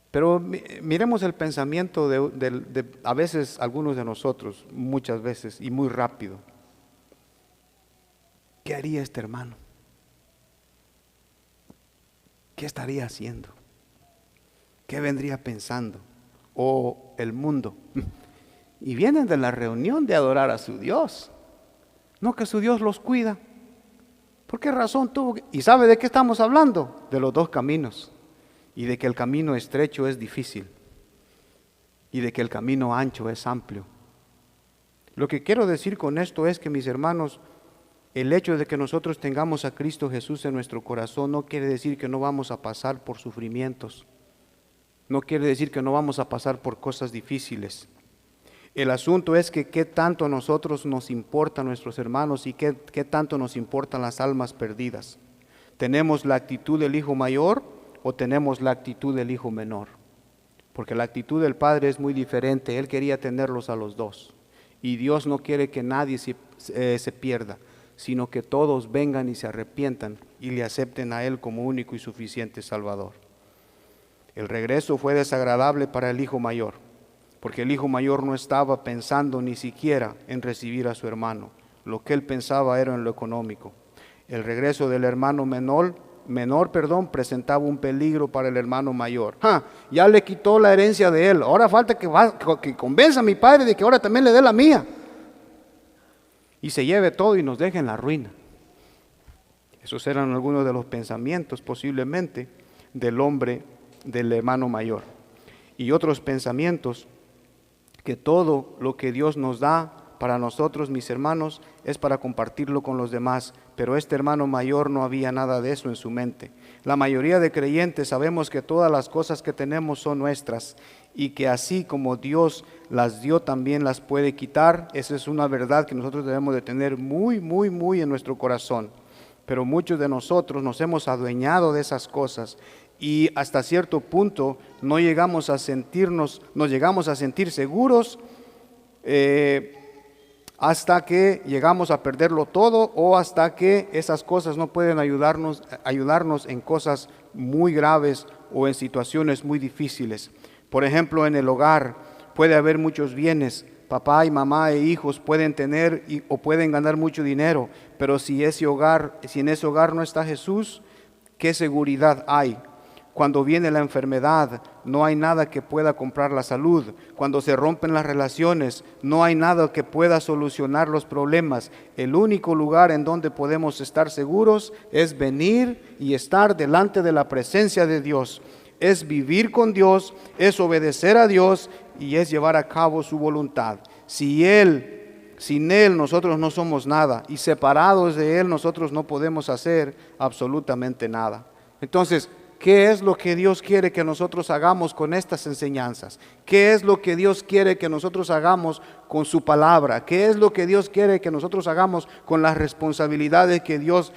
Pero miremos el pensamiento de a veces algunos de nosotros, muchas veces y muy rápido. ¿Qué haría este hermano? ¿Qué estaría haciendo? ¿Qué vendría pensando? O el mundo. Y vienen de la reunión de adorar a su Dios. No que su Dios los cuida. ¿Por qué razón tuvo? ¿Y sabe de qué estamos hablando? De los 2 caminos. Y de que el camino estrecho es difícil. Y de que el camino ancho es amplio. Lo que quiero decir con esto es que, mis hermanos, el hecho de que nosotros tengamos a Cristo Jesús en nuestro corazón no quiere decir que no vamos a pasar por sufrimientos. No quiere decir que no vamos a pasar por cosas difíciles. El asunto es que qué tanto a nosotros nos importan nuestros hermanos y qué tanto nos importan las almas perdidas. ¿Tenemos la actitud del hijo mayor o tenemos la actitud del hijo menor? Porque la actitud del padre es muy diferente. Él quería tenerlos a los 2. Y Dios no quiere que nadie se pierda, sino que todos vengan y se arrepientan y le acepten a Él como único y suficiente Salvador. El regreso fue desagradable para el hijo mayor, porque el hijo mayor no estaba pensando ni siquiera en recibir a su hermano. Lo que él pensaba era en lo económico. El regreso del hermano menor, presentaba un peligro para el hermano mayor. Ya le quitó la herencia de él, ahora falta que convenza a mi padre de que ahora también le dé la mía. Y se lleve todo y nos deje en la ruina. Esos eran algunos de los pensamientos posiblemente del hombre, del hermano mayor. Y otros pensamientos, que todo lo que Dios nos da para nosotros, mis hermanos, es para compartirlo con los demás. Pero este hermano mayor no había nada de eso en su mente. La mayoría de creyentes sabemos que todas las cosas que tenemos son nuestras y que así como Dios las dio, también las puede quitar. Esa es una verdad que nosotros debemos de tener muy, muy, muy en nuestro corazón. Pero muchos de nosotros nos hemos adueñado de esas cosas y hasta cierto punto nos llegamos a sentir seguros hasta que llegamos a perderlo todo o hasta que esas cosas no pueden ayudarnos en cosas muy graves o en situaciones muy difíciles. Por ejemplo, en el hogar puede haber muchos bienes, papá y mamá e hijos pueden tener o pueden ganar mucho dinero, pero si en ese hogar no está Jesús, ¿qué seguridad hay? Cuando viene la enfermedad, no hay nada que pueda comprar la salud. Cuando se rompen las relaciones, no hay nada que pueda solucionar los problemas. El único lugar en donde podemos estar seguros es venir y estar delante de la presencia de Dios. Es vivir con Dios, es obedecer a Dios y es llevar a cabo su voluntad. Sin Él nosotros no somos nada y separados de Él nosotros no podemos hacer absolutamente nada. Entonces, ¿Qué es lo que Dios quiere que nosotros hagamos con estas enseñanzas? ¿Qué es lo que Dios quiere que nosotros hagamos con su palabra? ¿Qué es lo que Dios quiere que nosotros hagamos con las responsabilidades que Dios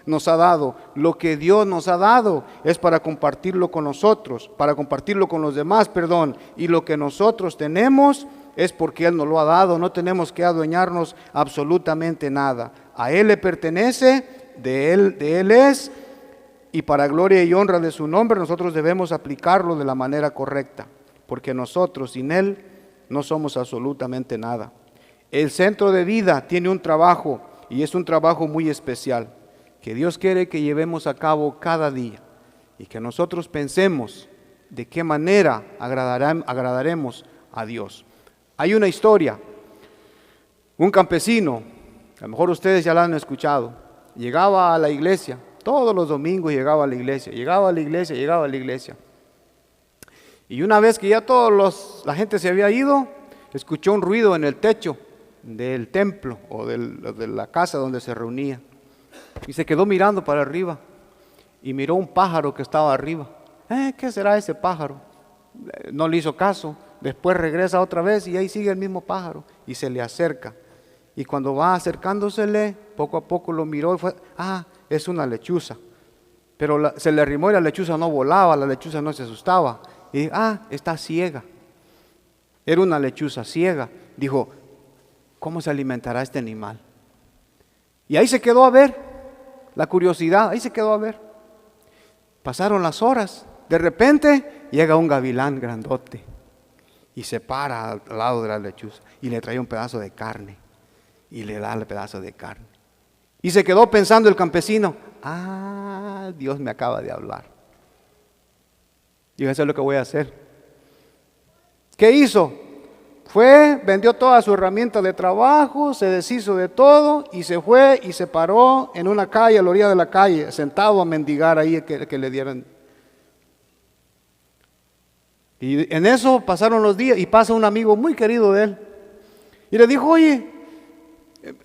nos ha dado? Lo que Dios nos ha dado es para compartirlo con nosotros, para compartirlo con los demás, perdón. Y lo que nosotros tenemos es porque Él nos lo ha dado. No tenemos que adueñarnos absolutamente nada. A Él le pertenece, de Él es. Y para gloria y honra de su nombre nosotros debemos aplicarlo de la manera correcta, porque nosotros sin Él no somos absolutamente nada. El centro de vida tiene un trabajo, y es un trabajo muy especial, que Dios quiere que llevemos a cabo cada día, y que nosotros pensemos de qué manera agradaremos a Dios. Hay una historia, un campesino, a lo mejor ustedes ya la han escuchado, llegaba a la iglesia. Todos los domingos llegaba a la iglesia. Y una vez que ya la gente se había ido, escuchó un ruido en el techo del templo o de la casa donde se reunía. Y se quedó mirando para arriba y miró un pájaro que estaba arriba. ¿Qué será ese pájaro? No le hizo caso. Después regresa otra vez y ahí sigue el mismo pájaro y se le acerca. Y cuando va acercándosele, poco a poco lo miró y fue, es una lechuza. Pero se le arrimó y la lechuza no volaba, la lechuza no se asustaba. Y dijo, está ciega. Era una lechuza ciega. Dijo, ¿cómo se alimentará este animal? Y ahí se quedó a ver, la curiosidad, ahí se quedó a ver. Pasaron las horas. De repente llega un gavilán grandote y se para al lado de la lechuza y le trae un pedazo de carne. Y le da el pedazo de carne. Y se quedó pensando el campesino, Dios me acaba de hablar. Dijo, eso es lo que voy a hacer. ¿Qué hizo? Vendió toda su herramienta de trabajo, se deshizo de todo y se fue y se paró en una calle, a la orilla de la calle, sentado a mendigar ahí que le dieran. Y en eso pasaron los días y pasa un amigo muy querido de él. Y le dijo, oye,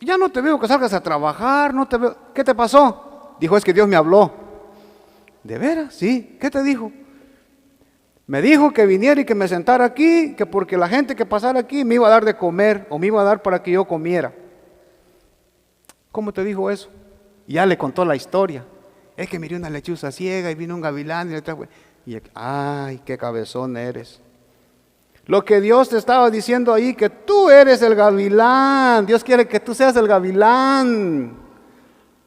ya no te veo que salgas a trabajar, no te veo. ¿Qué te pasó? Dijo, es que Dios me habló. ¿De veras? Sí. ¿Qué te dijo? Me dijo que viniera y que me sentara aquí, que porque la gente que pasara aquí me iba a dar de comer o me iba a dar para que yo comiera. ¿Cómo te dijo eso? Y ya le contó la historia. Es que miré una lechuza ciega y vino un gavilán y le trajo. Y ay, qué cabezón eres. Lo que Dios te estaba diciendo ahí, que tú eres el gavilán. Dios quiere que tú seas el gavilán.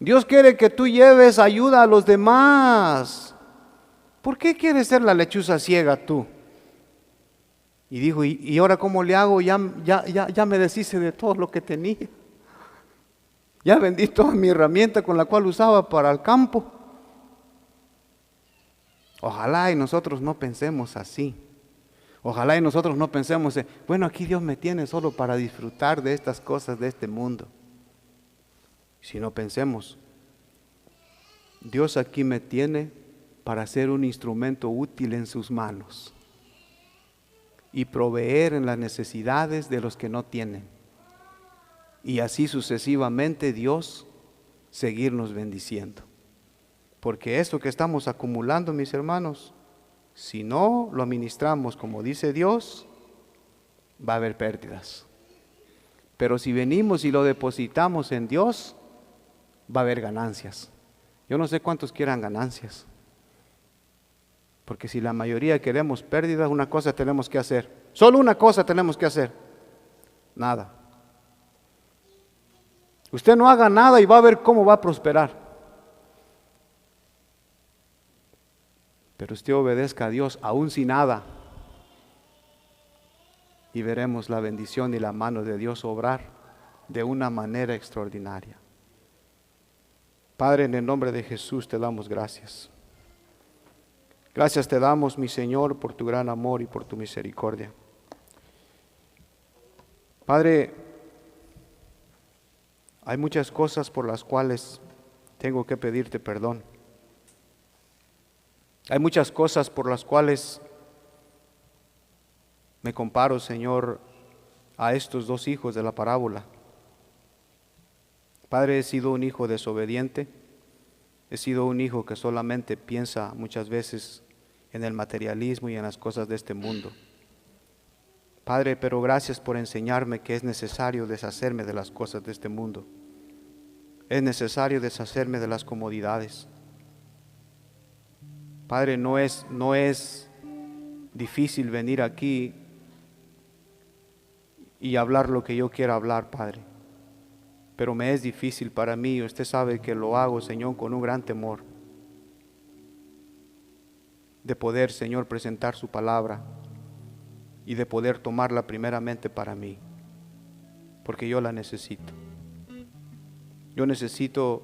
Dios quiere que tú lleves ayuda a los demás. ¿Por qué quieres ser la lechuza ciega tú? Y dijo, ¿y ahora cómo le hago? Ya me deshice de todo lo que tenía. Ya vendí toda mi herramienta con la cual usaba para el campo. Ojalá y nosotros no pensemos así. Ojalá y nosotros no pensemos, bueno, aquí Dios me tiene solo para disfrutar de estas cosas de este mundo. Si no pensemos, Dios aquí me tiene para ser un instrumento útil en sus manos y proveer en las necesidades de los que no tienen. Y así sucesivamente Dios seguirnos bendiciendo. Porque esto que estamos acumulando, mis hermanos, si no lo administramos como dice Dios, va a haber pérdidas. Pero si venimos y lo depositamos en Dios, va a haber ganancias. Yo no sé cuántos quieran ganancias. Porque si la mayoría queremos pérdidas, una cosa tenemos que hacer. Solo una cosa tenemos que hacer. Nada. Usted no haga nada y va a ver cómo va a prosperar. Pero usted obedezca a Dios aún sin nada y veremos la bendición y la mano de Dios obrar de una manera extraordinaria. Padre, en el nombre de Jesús te damos gracias. Gracias te damos, mi Señor, por tu gran amor y por tu misericordia. Padre, hay muchas cosas por las cuales tengo que pedirte perdón. Hay muchas cosas por las cuales me comparo, Señor, a estos dos hijos de la parábola. Padre, he sido un hijo desobediente, He sido un hijo que solamente piensa muchas veces en el materialismo y en las cosas de este mundo. Padre, pero gracias por enseñarme que es necesario deshacerme de las cosas de este mundo. Es necesario deshacerme de las comodidades. Padre, no es difícil venir aquí y hablar lo que yo quiera hablar, Padre. Pero me es difícil para mí, usted sabe que lo hago, Señor, con un gran temor de poder, Señor, presentar su palabra y de poder tomarla primeramente para mí, porque yo la necesito. Yo necesito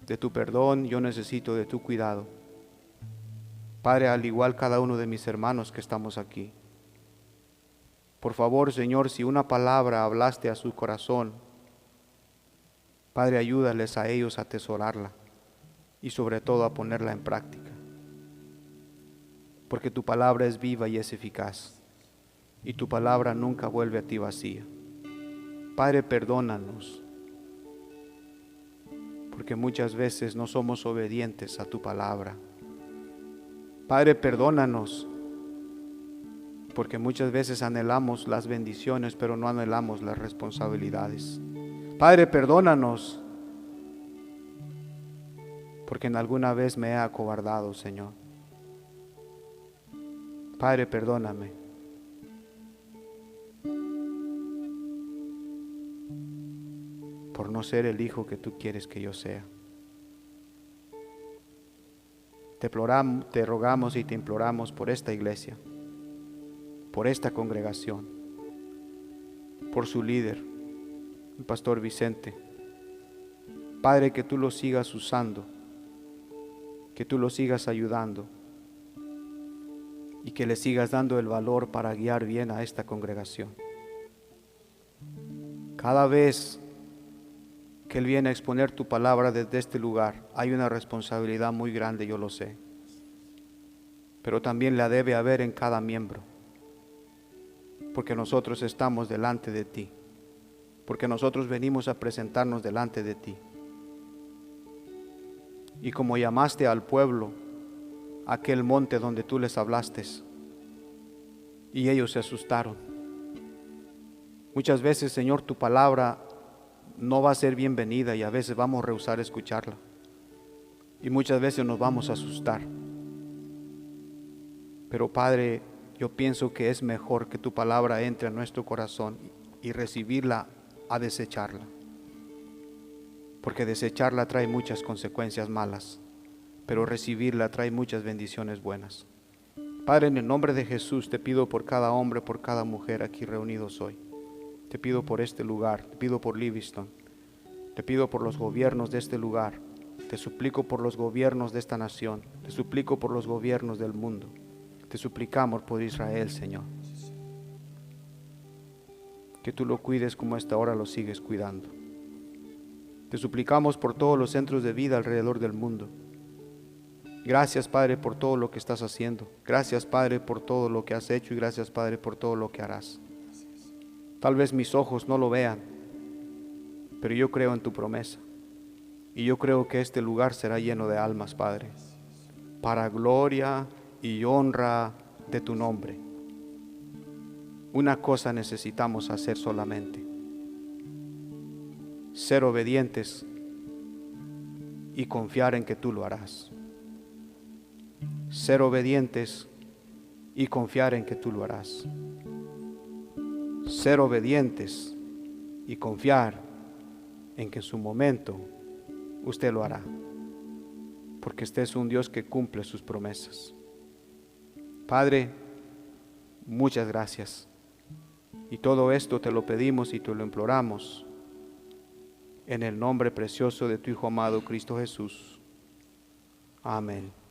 de tu perdón, yo necesito de tu cuidado. Padre, al igual cada uno de mis hermanos que estamos aquí. Por favor, Señor, si una palabra hablaste a su corazón, Padre, ayúdales a ellos a atesorarla y sobre todo a ponerla en práctica. Porque tu palabra es viva y es eficaz, y tu palabra nunca vuelve a ti vacía. Padre, perdónanos, porque muchas veces no somos obedientes a tu palabra. Padre, perdónanos, porque muchas veces anhelamos las bendiciones, pero no anhelamos las responsabilidades. Padre, perdónanos, porque en alguna vez me he acobardado, Señor. Padre, perdóname. Por no ser el hijo que tú quieres que yo sea. Te rogamos y te imploramos por esta iglesia, por esta congregación, por su líder, el pastor Vicente. Padre, que tú lo sigas usando, que tú lo sigas ayudando y que le sigas dando el valor para guiar bien a esta congregación. Cada vez que Él viene a exponer tu palabra desde este lugar, hay una responsabilidad muy grande, yo lo sé, pero también la debe haber en cada miembro, porque nosotros estamos delante de ti, porque nosotros venimos a presentarnos delante de ti. Y como llamaste al pueblo a aquel monte donde tú les hablaste, y ellos se asustaron. Muchas veces, Señor, tu palabra no va a ser bienvenida y a veces vamos a rehusar escucharla. Y muchas veces nos vamos a asustar. Pero Padre, yo pienso que es mejor que tu palabra entre a nuestro corazón y recibirla a desecharla. Porque desecharla trae muchas consecuencias malas, pero recibirla trae muchas bendiciones buenas. Padre, en el nombre de Jesús te pido por cada hombre, por cada mujer aquí reunidos hoy. Te pido por este lugar, te pido por Livingston, te pido por los gobiernos de este lugar, te suplico por los gobiernos de esta nación, te suplico por los gobiernos del mundo, te suplicamos por Israel, Señor. Que tú lo cuides como hasta ahora lo sigues cuidando. Te suplicamos por todos los centros de vida alrededor del mundo. Gracias, Padre, por todo lo que estás haciendo. Gracias, Padre, por todo lo que has hecho y gracias, Padre, por todo lo que harás. Tal vez mis ojos no lo vean, pero yo creo en tu promesa. Y yo creo que este lugar será lleno de almas, Padre, para gloria y honra de tu nombre. Una cosa necesitamos hacer solamente: ser obedientes y confiar en que tú lo harás. Ser obedientes y confiar en que tú lo harás. Ser obedientes y confiar en que en su momento usted lo hará, porque este es un Dios que cumple sus promesas. Padre, muchas gracias, y todo esto te lo pedimos y te lo imploramos en el nombre precioso de tu Hijo amado Cristo Jesús. Amén.